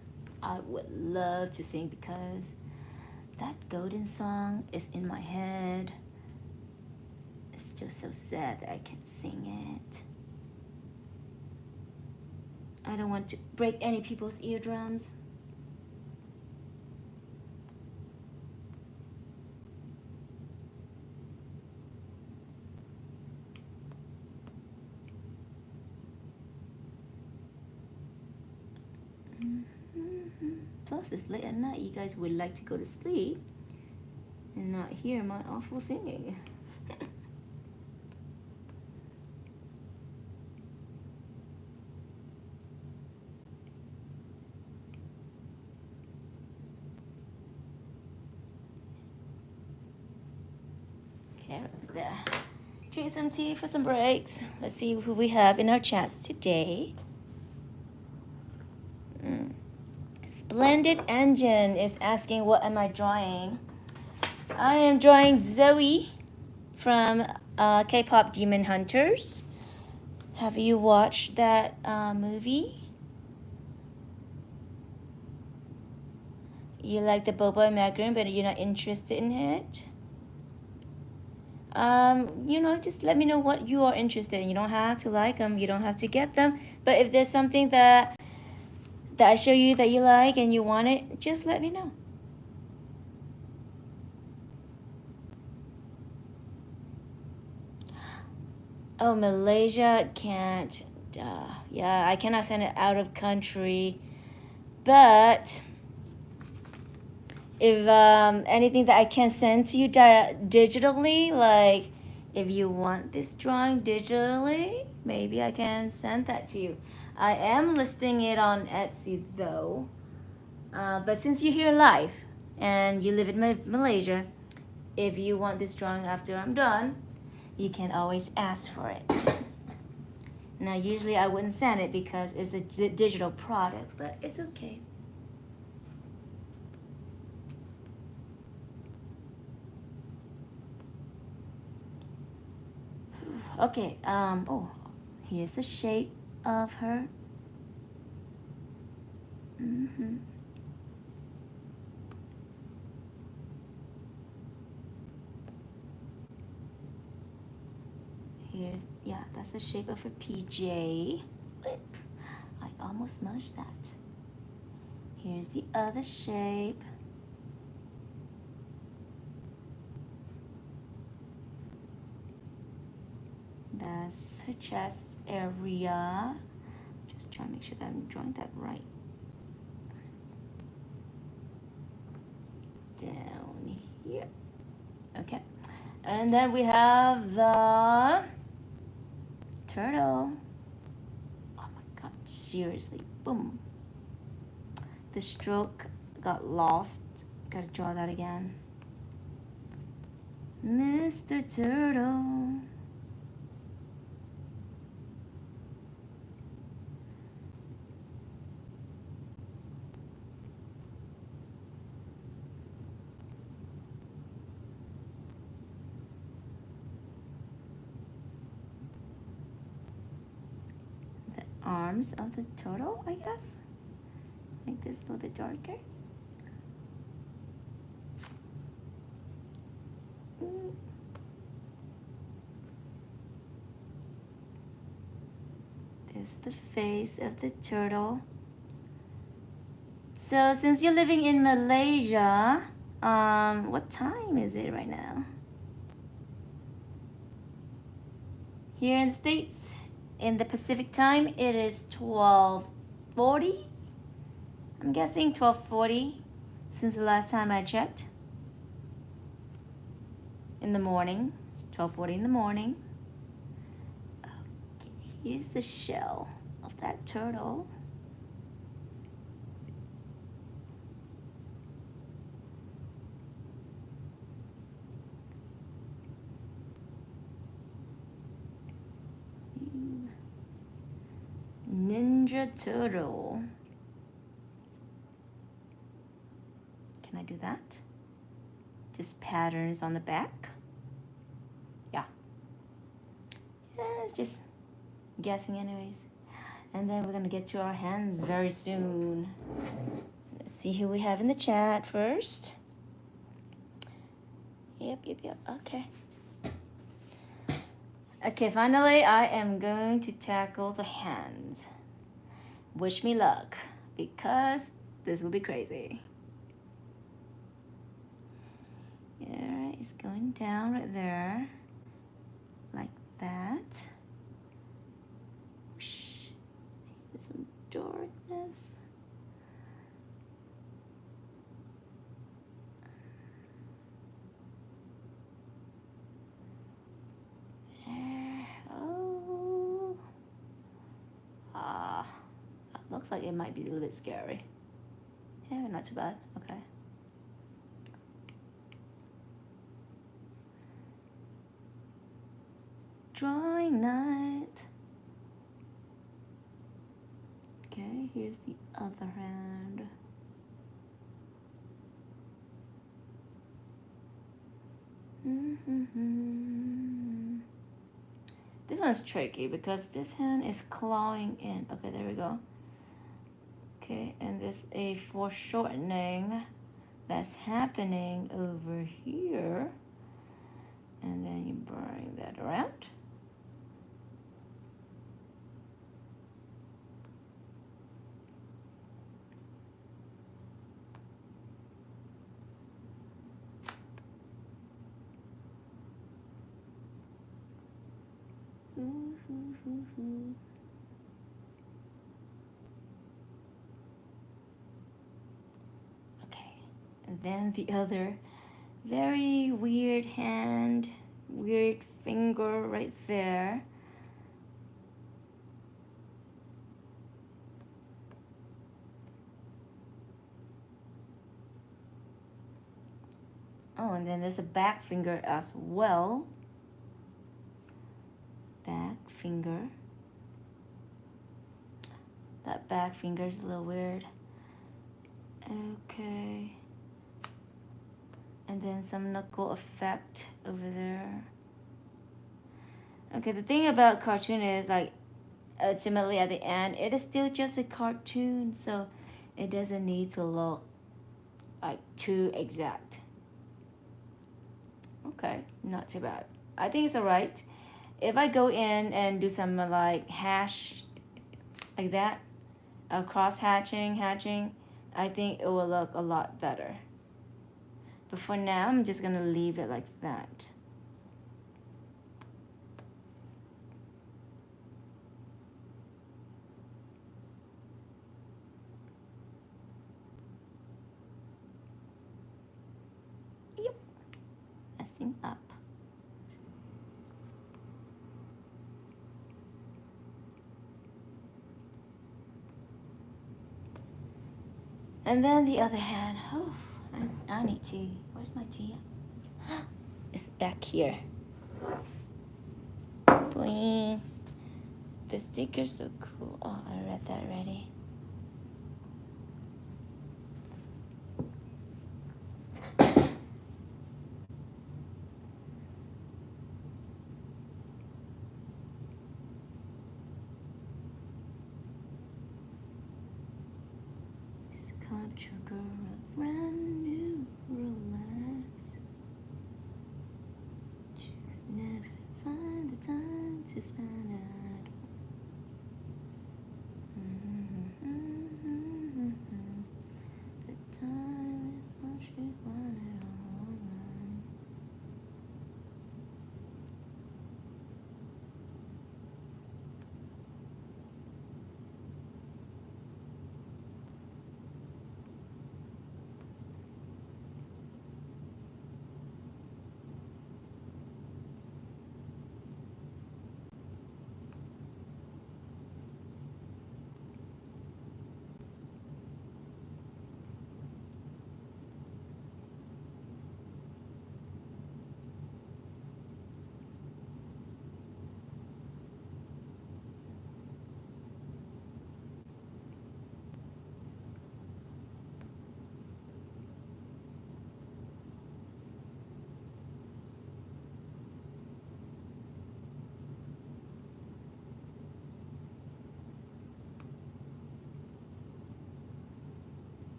Speaker 1: I would love to sing because that golden song is in my head. It's just so sad that I can't sing it. I don't want to break any people's eardrums. Plus, it's late at night. You guys would like to go to sleep and not hear my awful singing. Okay, right there. Drink some tea for some breaks. Let's see who we have in our chats today. Splendid Engine is asking, what am I drawing? I am drawing Zoe from K-pop Demon Hunters. Have you watched that movie? You like the Boba Macaron, but you're not interested in it? Just let me know what you are interested in. You don't have to like them. You don't have to get them. But if there's something that I show you that you like and you want it, just let me know. Oh, Malaysia can't. Yeah, I cannot send it out of country. But if anything that I can send to you digitally, like if you want this drawing digitally, maybe I can send that to you. I am listing it on Etsy though. But since you're here live and you live in Malaysia, if you want this drawing after I'm done, you can always ask for it. Now, usually I wouldn't send it because it's a digital product, but it's okay. Okay, here's the shape of her. That's the shape of her PJ. I almost smudged that. Here's the other shape. That's her chest area. Just trying to make sure that I'm drawing that right. Down here. Okay. And then we have the turtle. Oh my god, seriously. Boom. The stroke got lost. Gotta draw that again. Mr. Turtle. arms of the turtle, I guess. Make this a little bit darker. This is the face of the turtle. So since you're living in Malaysia, what time is it right now? Here in the States, in the Pacific time, it is 12:40. I'm guessing 12:40 since the last time I checked. In the morning, it's 12:40 in the morning. Okay, here's the shell of that turtle. Ninja Turtle. Can I do that? Just patterns on the back. Yeah. It's just guessing anyways. And then we're gonna get to our hands very soon. Let's see who we have in the chat first. Yep. Okay. Okay, finally I am going to tackle the hands. Wish me luck, because this will be crazy. Yeah, it's going down right there, like that. Whoosh. Some darkness. Looks like it might be a little bit scary. Yeah, not too bad. Okay. Drawing night. Okay, here's the other hand. This one's tricky because this hand is clawing in. Okay, there we go. Okay, and there's a foreshortening that's happening over here. And then you bring that around. Okay, and then the other very weird hand, weird finger right there. Oh, and then there's a back finger as well. Back finger. That back finger is a little weird. Okay. And then some knuckle effect over there. Okay, the thing about cartoon is like ultimately at the end, it is still just a cartoon, so it doesn't need to look like too exact. Okay, not too bad. I think it's alright. If I go in and do some like hash like that, cross hatching, I think it will look a lot better. But for now, I'm just gonna leave it like that. Yep, messing up. And then the other hand, oh, I need tea. Where's my tea? It's back here. Boing. The sticker's so cool. Oh, I read that already. trigger a brand new Rolex. She could never find the time to spend it. The time is all she wanted all along.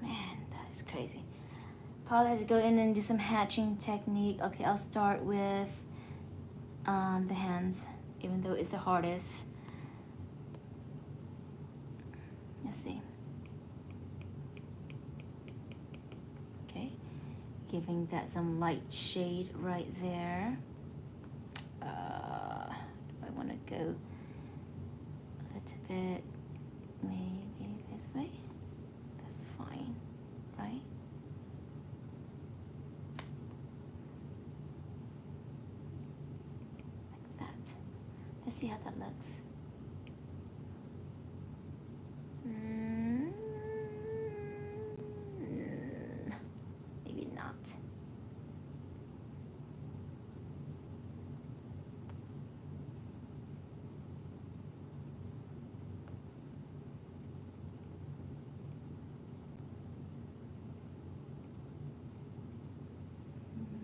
Speaker 1: Man, that is crazy. Probably has to go in and do some hatching technique. Okay, I'll start with the hands, even though it's the hardest. Let's see. Okay, giving that some light shade right there. I want to go a little bit, maybe this way. That's fine, right? Like that. Let's see how that looks. Maybe not.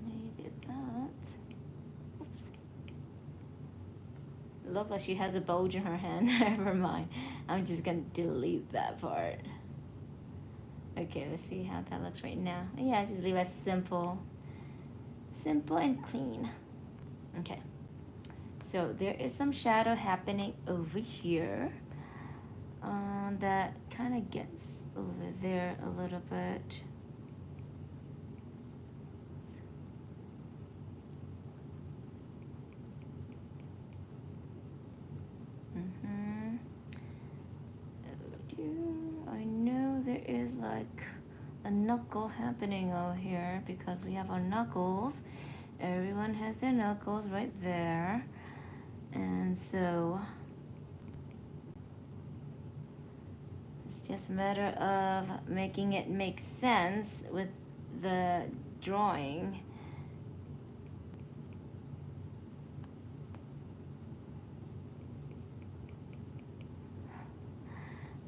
Speaker 1: Maybe that. Oops. Look like she has a bulge in her hand. Never mind. I'm just gonna delete that part. Okay, let's see how that looks right now. Yeah, just leave it simple. Simple and clean. Okay. So there is some shadow happening over here. That kind of gets over there a little bit. Oh dear, I know there is like a knuckle happening over here because we have our knuckles. Everyone has their knuckles right there. And so it's just a matter of making it make sense with the drawing.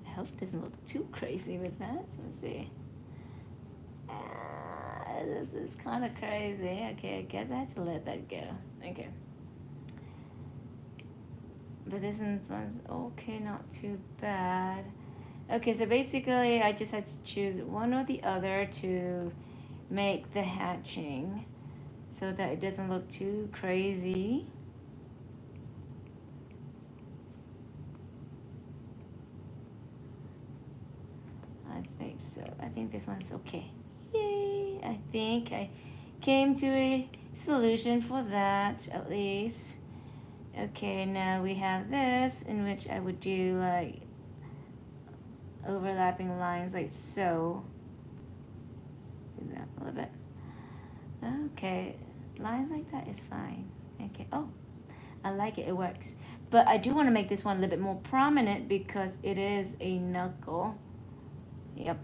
Speaker 1: I hope it doesn't look too crazy with that. Let's see. This is kind of crazy. Okay, I guess I have to let that go. Okay. But this one's okay, not too bad. Okay, so basically I just had to choose one or the other to make the hatching so that it doesn't look too crazy. I think so. I think this one's okay. Yay! I think I came to a solution for that at least. Okay, now we have this in which I would do like overlapping lines like so. Do that a little bit. Okay, lines like that is fine. Okay, oh, I like it, it works. But I do want to make this one a little bit more prominent because it is a knuckle. Yep.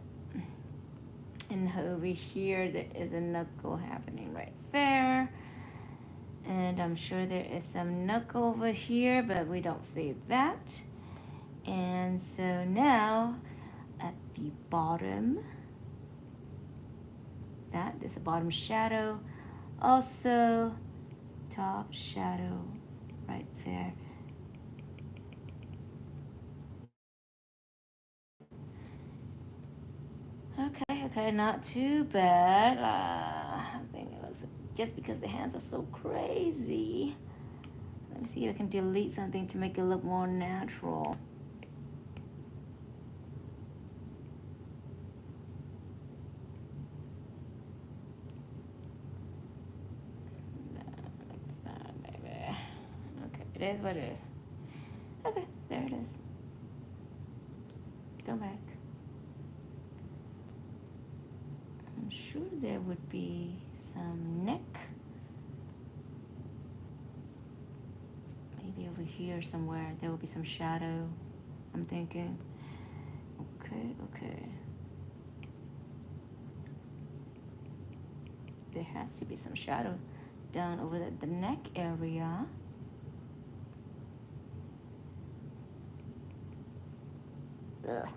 Speaker 1: And over here, there is a knuckle happening right there. And I'm sure there is some knuckle over here, but we don't see that. And so now at the bottom, there's a bottom shadow. Also, top shadow right there. Okay, not too bad. I think it looks, just because the hands are so crazy. Let me see if I can delete something to make it look more natural. Like that, maybe. Okay, it is what it is. Okay, there it is. Go back. I'm sure there would be some neck. Maybe over here somewhere there will be some shadow, I'm thinking. Okay. There has to be some shadow down over the neck area. Ugh.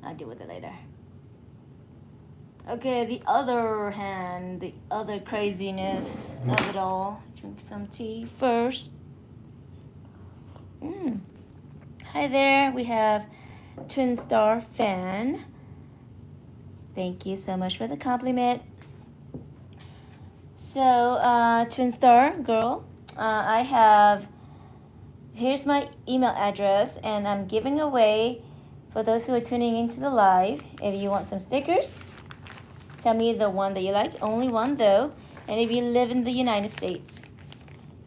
Speaker 1: I'll deal with it later. Okay, the other hand, the other craziness of it all. Drink some tea first. Hi there, we have Twin Star fan. Thank you so much for the compliment. So, Twin Star girl, here's my email address, and I'm giving away, for those who are tuning into the live, if you want some stickers, tell me the one that you like, only one though, and if you live in the United States,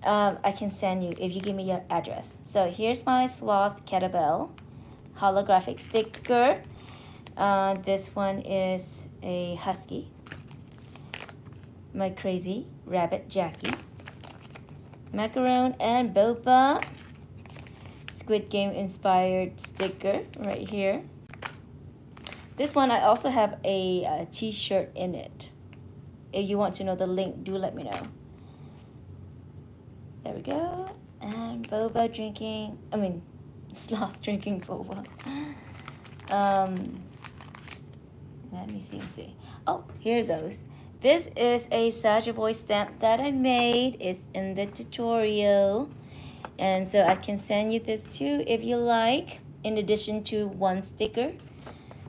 Speaker 1: I can send you if you give me your address. So here's my Sloth Kettlebell holographic sticker. This one is a husky. My crazy rabbit Jackie. Macaron and Boba. Squid Game inspired sticker right here. This one, I also have a t-shirt in it. If you want to know the link, do let me know. There we go. And Boba drinking, Sloth drinking boba. Let me see. Oh, here it goes. This is a Saja Boy stamp that I made. It's in the tutorial. And so I can send you this too if you like, in addition to one sticker.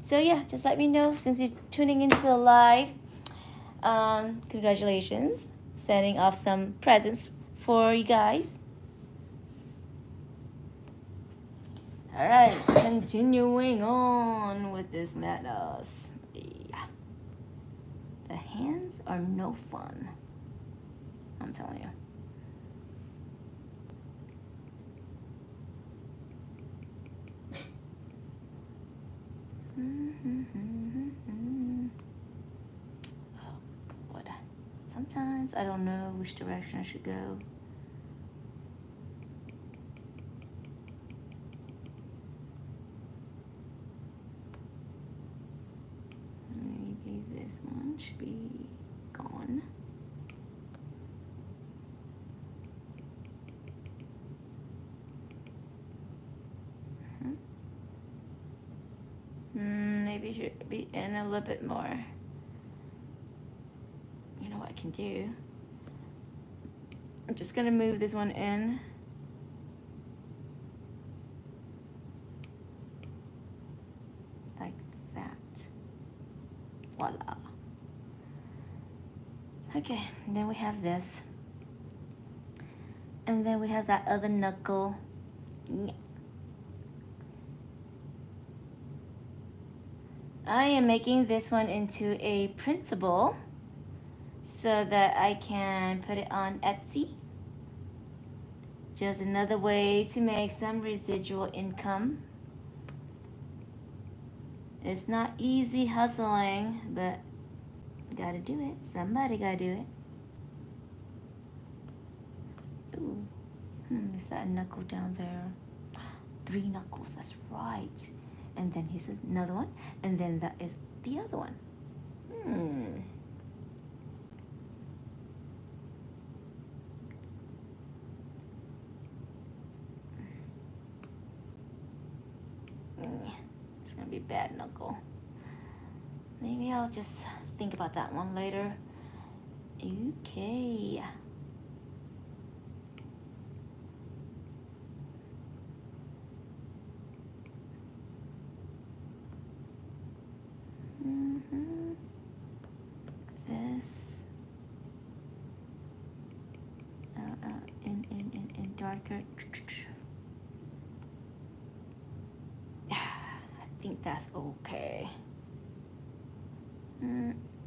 Speaker 1: So yeah, just let me know since you're tuning into the live. Congratulations. Sending off some presents for you guys. All right, continuing on with this madness. Yeah. The hands are no fun, I'm telling you. Oh, what? Sometimes I don't know which direction I should go. Maybe this one should be gone. Maybe it should be in a little bit more. You know what I can do? I'm just gonna move this one in. Like that. Voila. Okay, and then we have this. And then we have that other knuckle. Yeah. I am making this one into a printable so that I can put it on Etsy. Just another way to make some residual income. It's not easy hustling, but gotta do it. Somebody gotta do it. Ooh, there's that knuckle down there. 3 knuckles, that's right. And then here's another one, and then that is the other one. It's gonna be bad knuckle. Maybe I'll just think about that one later. Okay. This. In darker. I think that's okay.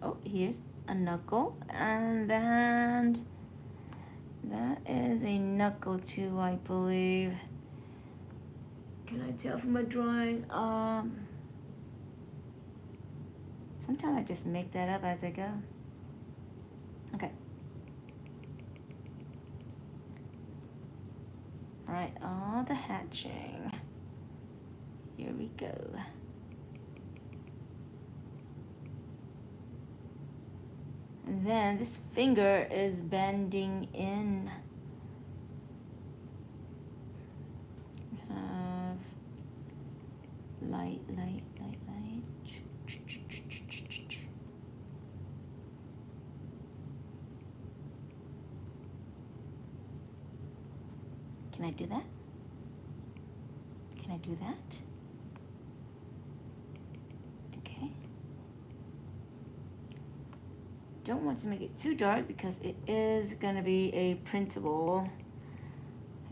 Speaker 1: Oh, here's a knuckle, and then that is a knuckle too, I believe. Can I tell from my drawing? Sometimes I just make that up as I go. Okay. All right, all the hatching. Here we go. And then this finger is bending in. Have light. Can I do that? Can I do that? Okay. Don't want to make it too dark because it is gonna be a printable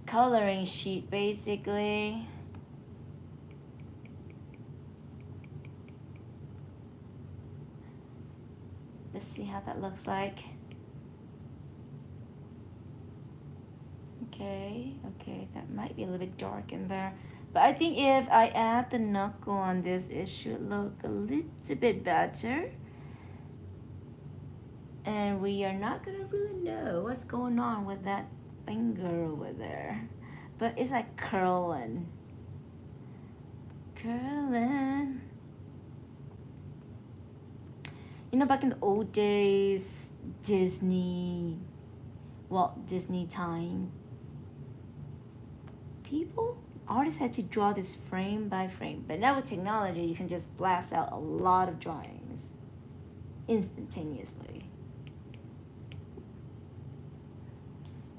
Speaker 1: coloring sheet basically. Let's see how that looks like. Okay, that might be a little bit dark in there. But I think if I add the knuckle on this, it should look a little bit better. And we are not gonna really know what's going on with that finger over there. But it's like curling. You know, back in the old days, Walt Disney time, artists had to draw this frame by frame. But now with technology, you can just blast out a lot of drawings instantaneously.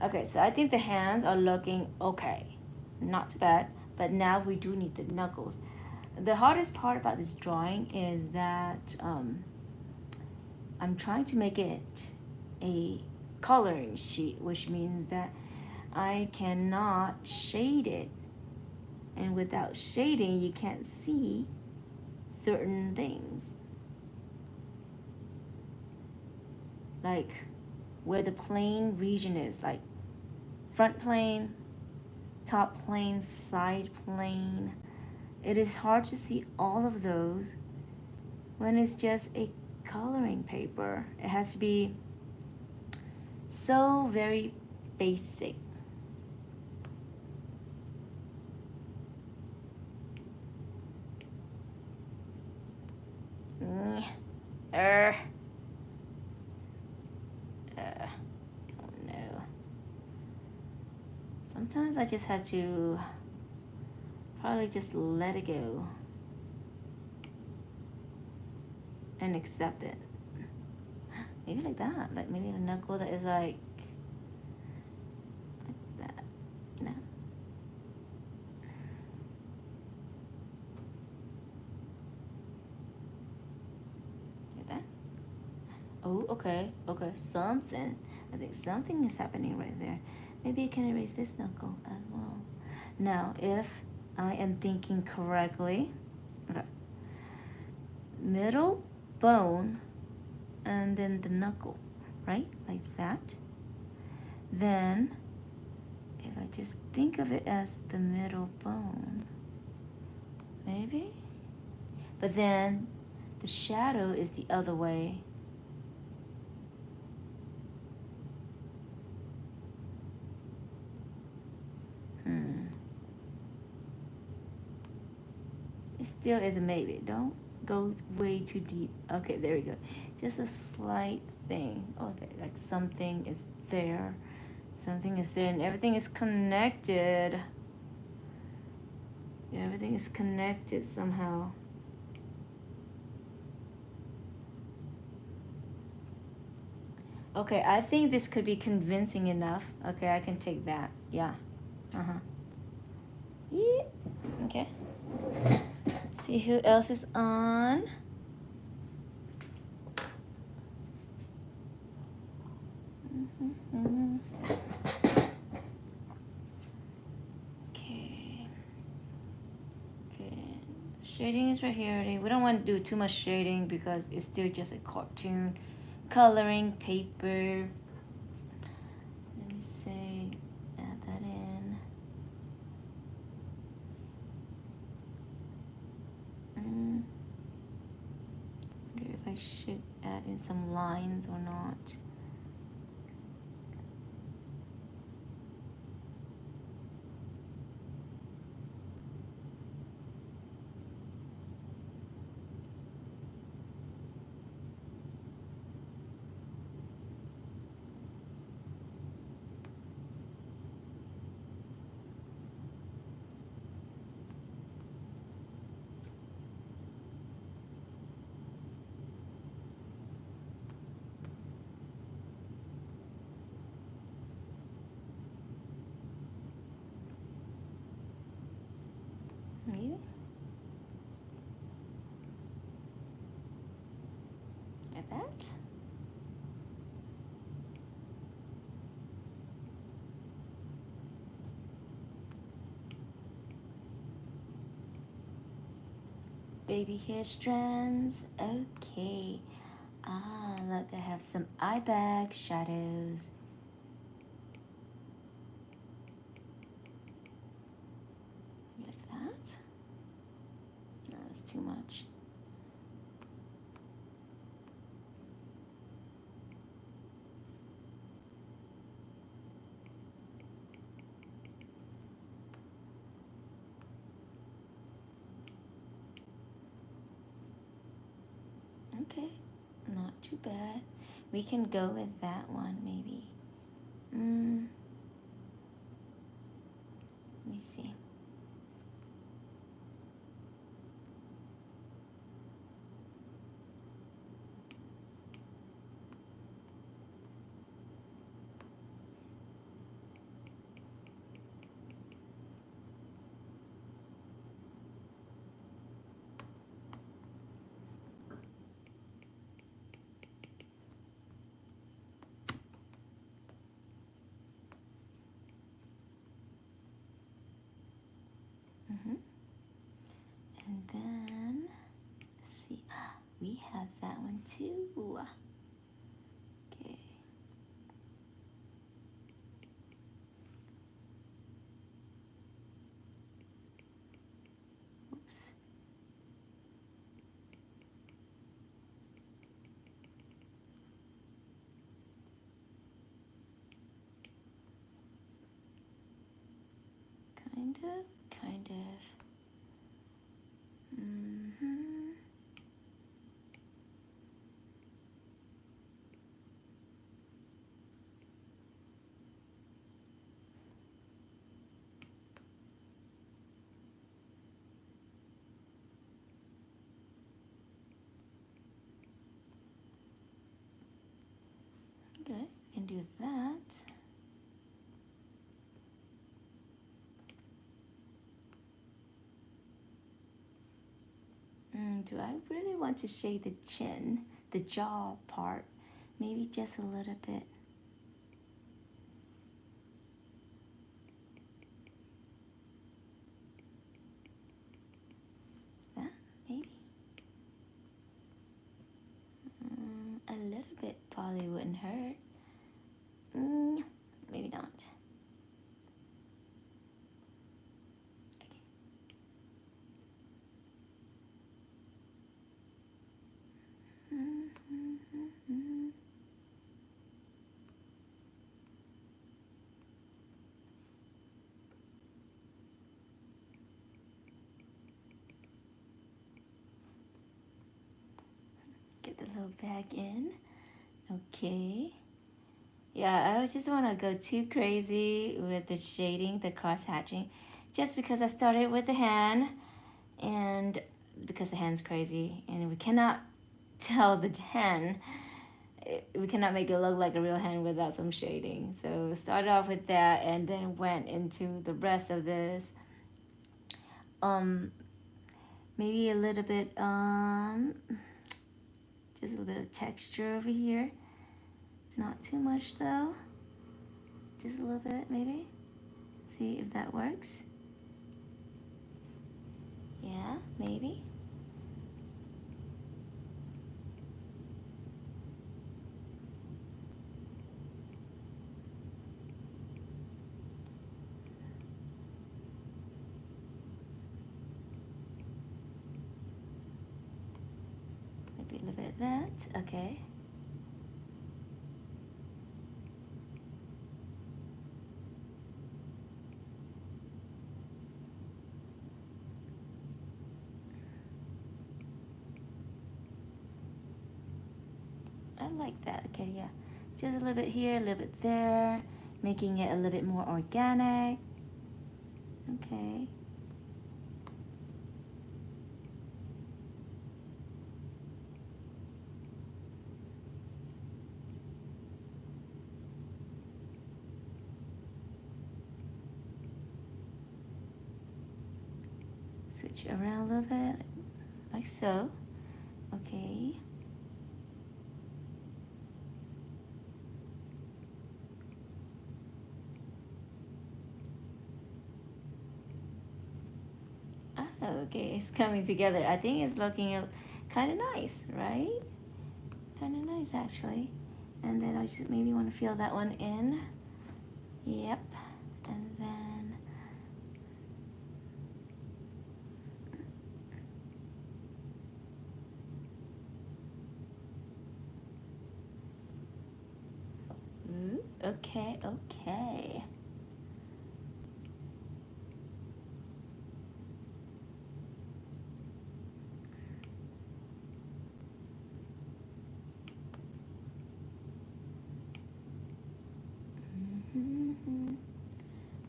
Speaker 1: Okay, so I think the hands are looking okay. Not too bad, but now we do need the knuckles. The hardest part about this drawing is that I'm trying to make it a coloring sheet, which means that I cannot shade it. And without shading, you can't see certain things. Like where the plane region is, like front plane, top plane, side plane. It is hard to see all of those when it's just a coloring paper. It has to be so very basic. Oh no. Sometimes I just have to probably just let it go and accept it. Maybe like that. Like maybe a knuckle that is like that, you know. Like that. Oh, okay. Something. I think something is happening right there. Maybe I can erase this knuckle as well. Now, if I am thinking correctly, okay. Middle bone and then the knuckle, right? Like that. Then, if I just think of it as the middle bone, maybe? But then the shadow is the other way. It still is a maybe. Don't go way too deep. Okay, there we go. Just a slight thing. Oh, like something is there. Something is there, and everything is connected. Everything is connected somehow. Okay, I think this could be convincing enough. Okay, I can take that. Yeah. Uh-huh. Yeah. Okay. See who else is on. Mm-hmm. Okay. Okay. Shading is right here already. We don't want to do too much shading because it's still just a cartoon. Coloring paper. Let me see. Add that in. Wonder if I should add in some lines or not. Maybe. Like that. Baby hair strands. Okay. Ah, look, I have some eye bags, shadows. Like that. No, that's too much. Okay, not too bad. We can go with that one, maybe. Let me see. And then, let's see. We have that one too. Okay. Oops. Kind of. Okay, we can do that. Do I really want to shade the chin, the jaw part? Maybe just a little bit. That, maybe? A little bit probably wouldn't hurt. Maybe not. Okay. a little back in. Okay. Yeah, I don't just want to go too crazy with the shading, the cross hatching, just because I started with the hand and because the hand's crazy and we cannot tell the hand, we cannot make it look like a real hand without some shading. So started off with that and then went into the rest of this. Maybe a little bit, just a little bit of texture over here. Not too much though. Just a little bit maybe. See if that works. Yeah, maybe. Maybe a little bit of that. Okay. I like that. Okay, yeah. Just a little bit here, a little bit there, making it a little bit more organic. Okay. Switch it around a little bit, like so. Okay. Oh, okay, it's coming together. I think it's looking kind of nice, right? Kind of nice, actually. And then I just maybe want to fill that one in. Yep. And then okay, okay.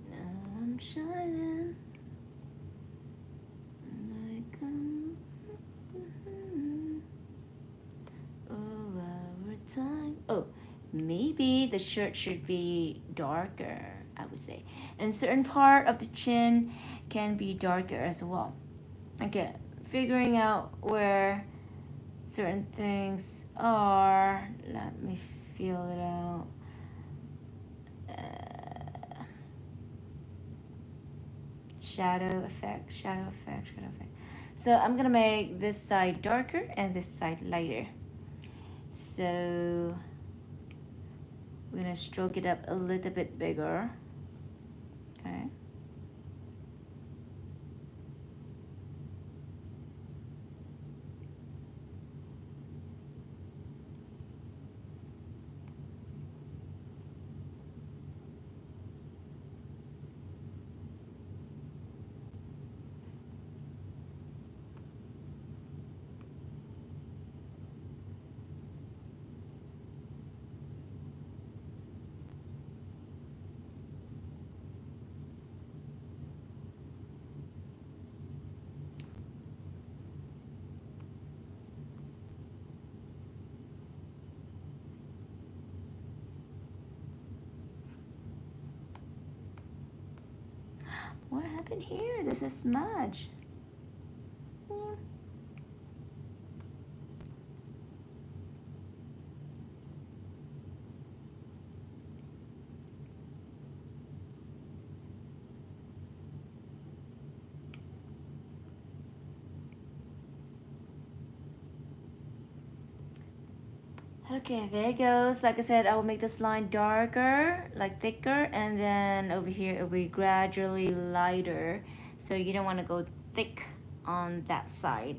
Speaker 1: Now I'm shining like oh, our time. Oh, maybe the shirt should be darker, I would say. And certain part of the chin can be darker as well. Okay, figuring out where certain things are. Let me feel it out. Shadow effect, shadow effect, shadow effect. So I'm gonna make this side darker and this side lighter. So we're gonna stroke it up a little bit bigger. Okay. What happened here? There's a smudge. Okay, there it goes. Like I said, I will make this line darker, like thicker, and then over here it will be gradually lighter. So you don't want to go thick on that side.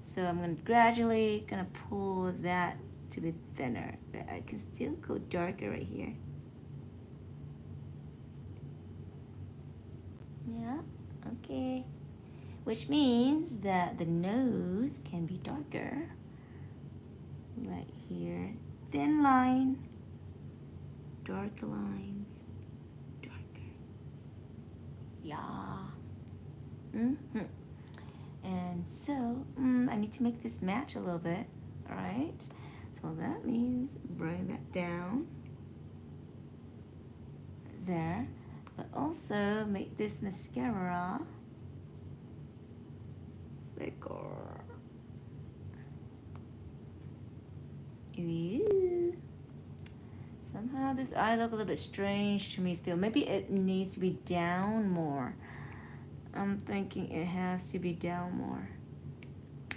Speaker 1: So I'm gonna gradually gonna pull that to be thinner, but I can still go darker right here. Yeah, okay. Which means that the nose can be darker. right here. Thin line, dark lines, darker. Yeah. And so, I need to make this match a little bit. All right. So that means bring that down there, but also make this mascara thicker. Ooh. Somehow this eye look a little bit strange to me still. Maybe it needs to be down more. I'm thinking it has to be down more.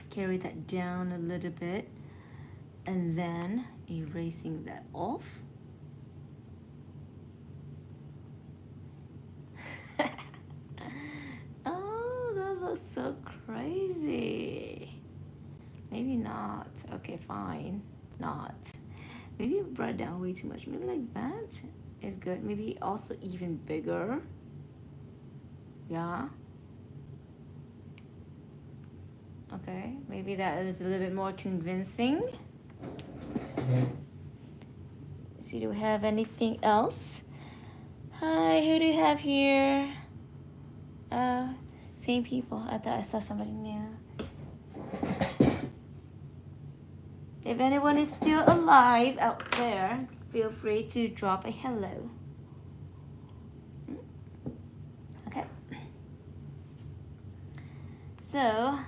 Speaker 1: Carry that down a little bit and then erasing that off. Oh, that looks so crazy. Maybe not. Okay, fine. Not. Maybe it brought it down way too much. Maybe like that is good. Maybe also even bigger. Yeah. Okay, maybe that is a little bit more convincing. Let's see, do we have anything else? Hi, who do you have here? Same people. I thought I saw somebody new. If anyone is still alive out there, feel free to drop a hello. Okay. So,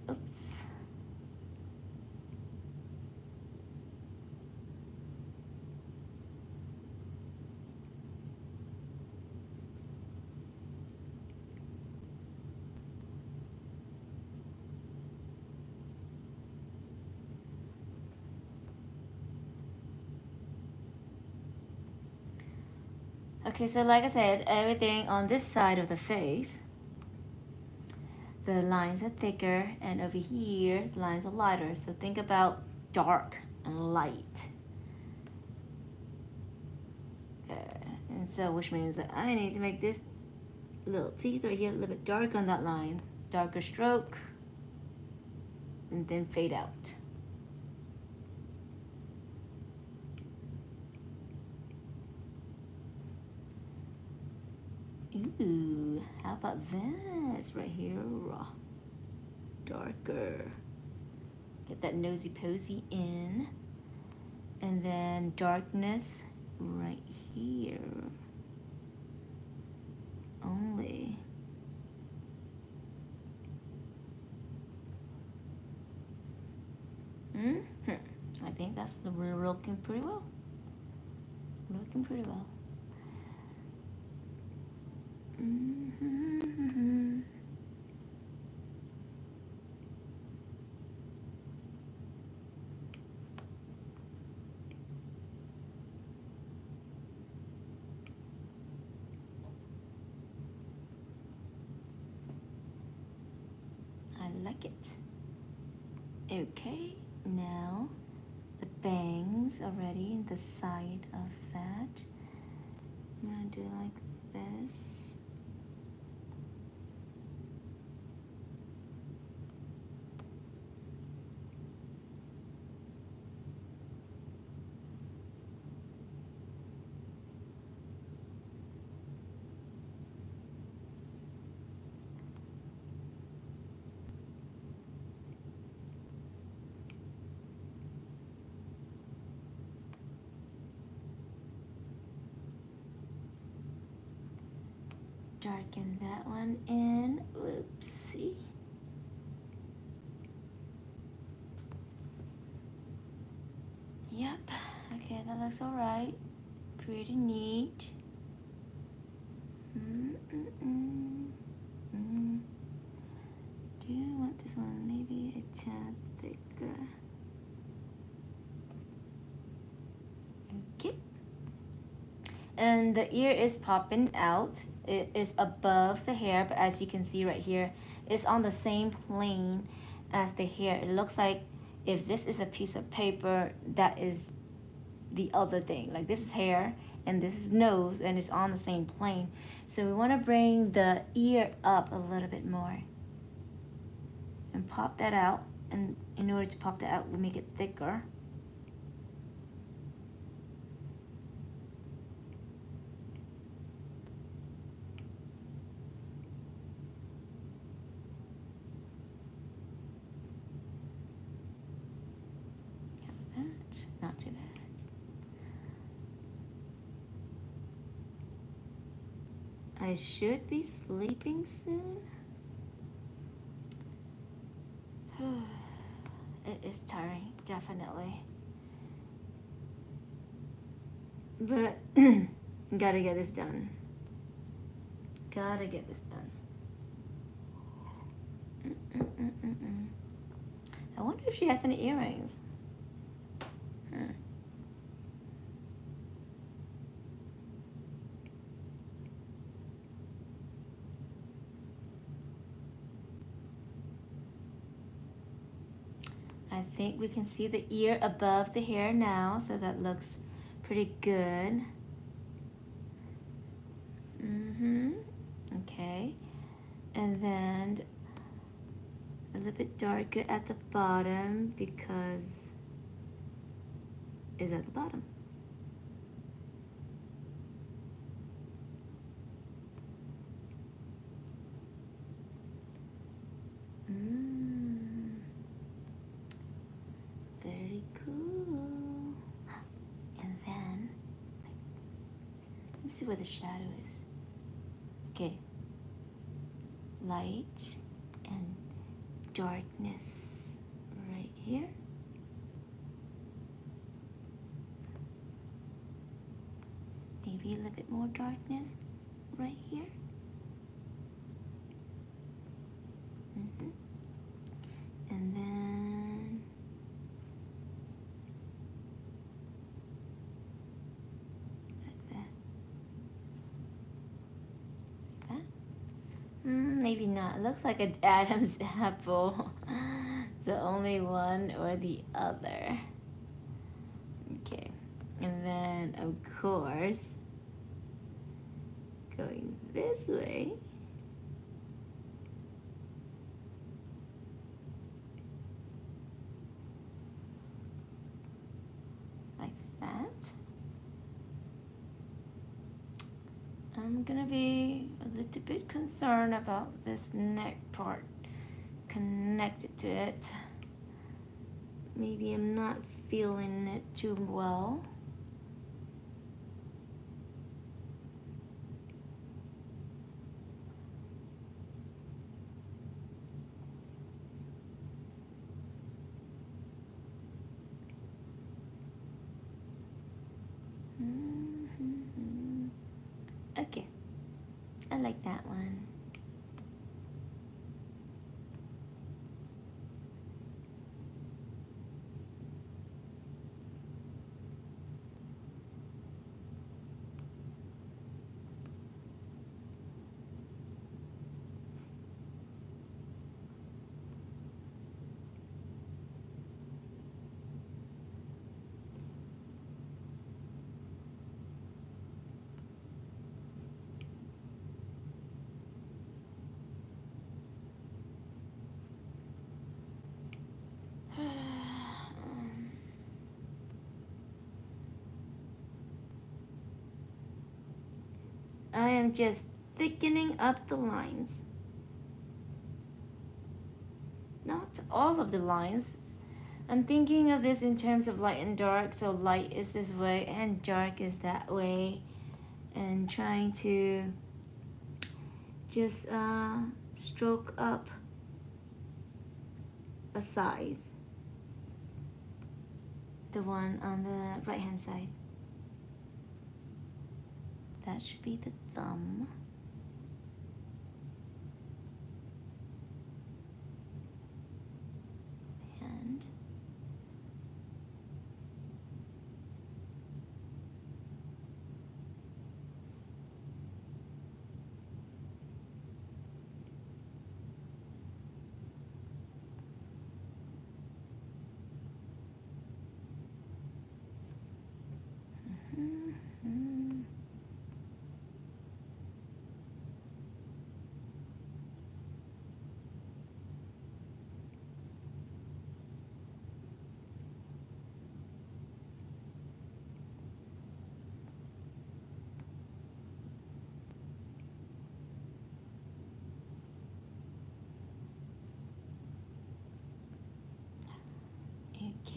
Speaker 1: oops. Okay, so like I said, everything on this side of the face, the lines are thicker, and over here, the lines are lighter. So think about dark and light. And so, which means that I need to make this little teeth right here a little bit darker on that line. Darker stroke, and then fade out. Ooh, how about this right here? Darker. Get that nosy posy in. And then darkness right here. Only. I think that's looking pretty well. Looking pretty well. I like it. Okay, now the bangs already in the side of that. I'm gonna do like this. Darken that one in. Oopsie. Yep. Okay, that looks alright. Pretty neat. Do you want this one maybe a tad thicker? Okay. And the ear is popping out. It is above the hair, but as you can see right here, it's on the same plane as the hair. It looks like if this is a piece of paper, that is the other thing. Like this is hair and this is nose, and it's on the same plane. So we want to bring the ear up a little bit more and pop that out and in order to pop that out, we make it thicker. How's that? Not too bad. I should be sleeping soon. It is tiring, definitely. But gotta get this done. Gotta get this done. I wonder if she has any earrings. I think we can see the ear above the hair now, so that looks pretty good. Okay. And then a little bit darker at the bottom because it's at the bottom. Very cool. And then, let me see where the shadow is. Okay. Light and darkness right here. Maybe a little bit more darkness right here. And then like that. Like that. Maybe not. It looks like an Adam's apple. So only one or the other. Okay. And then of course, going this way. I'm gonna be a little bit concerned about this neck part connected to it. Maybe I'm not feeling it too well. Okay, I like that one. I am just thickening up the lines. Not all of the lines. I'm thinking of this in terms of light and dark. So light is this way and dark is that way. And trying to just stroke up a size. The one on the right hand side. That should be the thumb. Hand.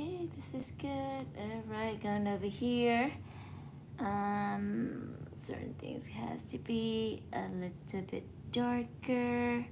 Speaker 1: Okay, this is good. All right, going over here. Certain things has to be a little bit darker.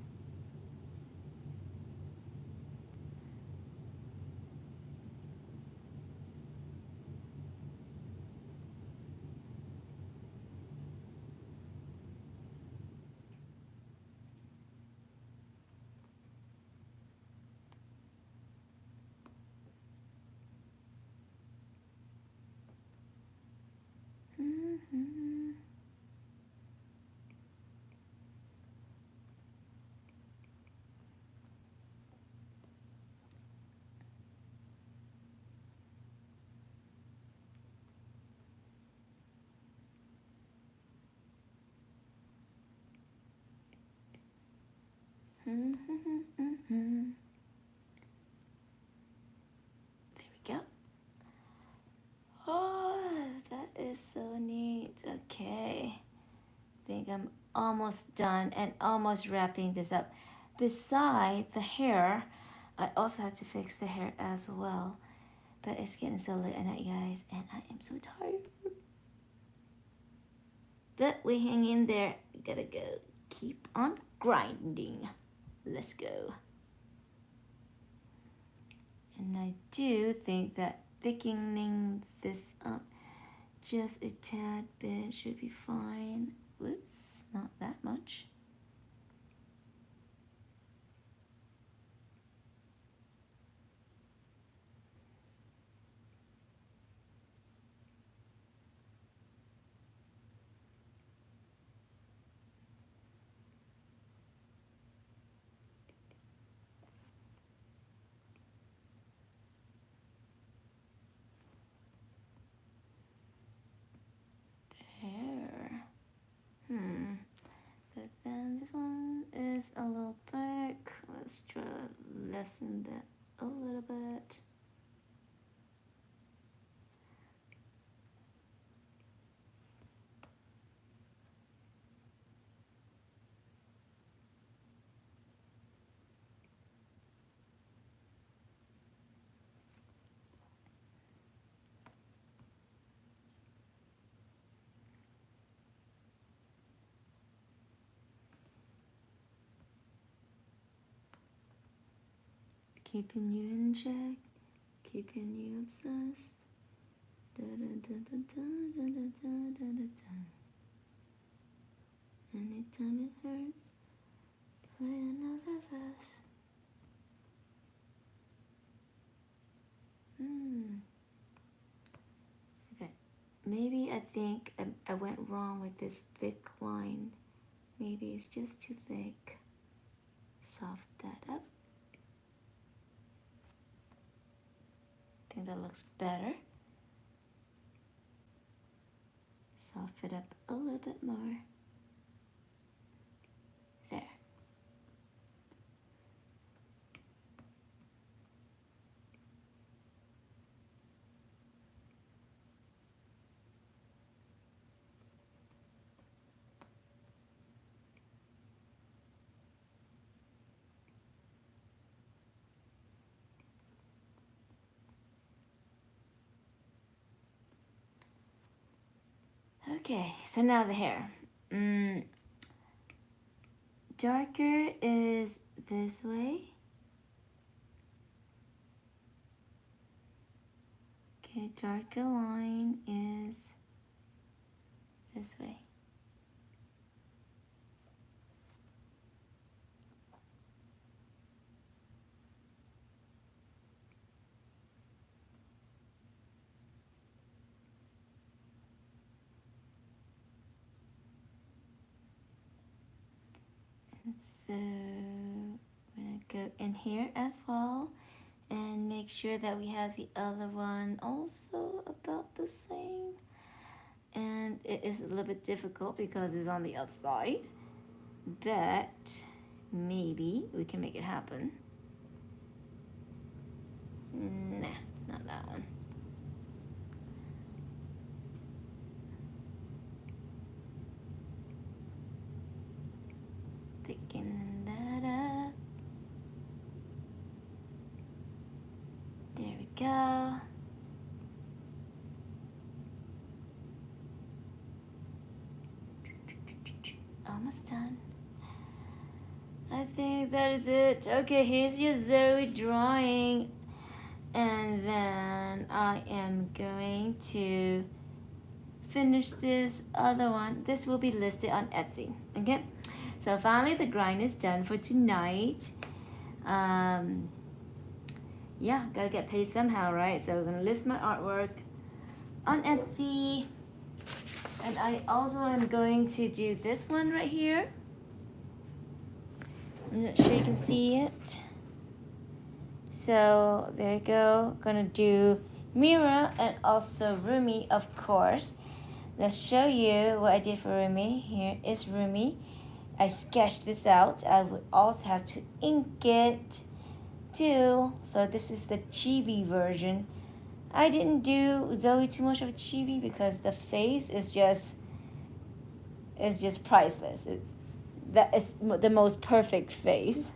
Speaker 1: Mm-hmm. Mm-hmm. Mm-hmm. There we go. Oh, that is so neat. Okay. I think I'm almost done and almost wrapping this up. Beside the hair, I also have to fix the hair as well. But it's getting so late at night, guys, and I am so tired. But we hang in there. Gotta go. Keep on grinding. Let's go. And I do think that thickening this up just a tad bit should be fine. Whoops, not that much. There. But then this one is a little thick. Let's try to lessen that a little bit. Keeping you in check, keeping you obsessed. Da, da, da, da, da, da, da, da, da, da. Anytime it hurts, play another verse. Okay, maybe I think I went wrong with this thick line. Maybe it's just too thick. Soft that up. I think that looks better. Soften it up a little bit more. There. Okay, so now the hair. Darker is this way. Okay, darker line is this way. And so I'm gonna go in here as well and make sure that we have the other one also about the same. And it is a little bit difficult because it's on the outside, but maybe we can make it happen. Nah, not that one. Thickening that up. There we go. Almost done. I think that is it. Okay, here's your Zoe drawing. And then I am going to finish this other one. This will be listed on Etsy. Okay, so finally the grind is done for tonight. Yeah, gotta get paid somehow, right? So we're gonna list my artwork on Etsy. And I also am going to do this one right here. I'm not sure you can see it. So there you go. Gonna do Mira and also Rumi, of course. Let's show you what I did for Rumi. Here is Rumi. I sketched this out. I would also have to ink it too. So this is the chibi version. I didn't do Zoe too much of a chibi because the face is just priceless. That is the most perfect face.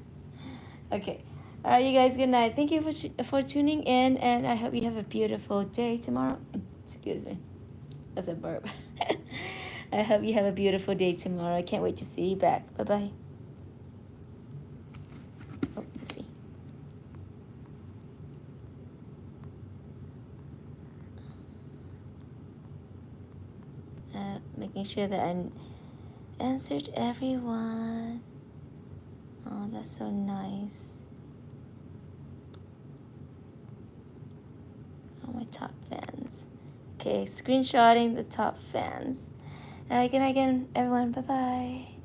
Speaker 1: Okay. All right, you guys, good night. Thank you for tuning in, and I hope you have a beautiful day tomorrow. Excuse me. That's a burp. I hope you have a beautiful day tomorrow. I can't wait to see you back. Bye-bye. Oh, oopsie. Making sure that I answered everyone. Oh, that's so nice. Oh, my top fans. Okay, screenshotting the top fans. All right, good night again, everyone. Bye-bye.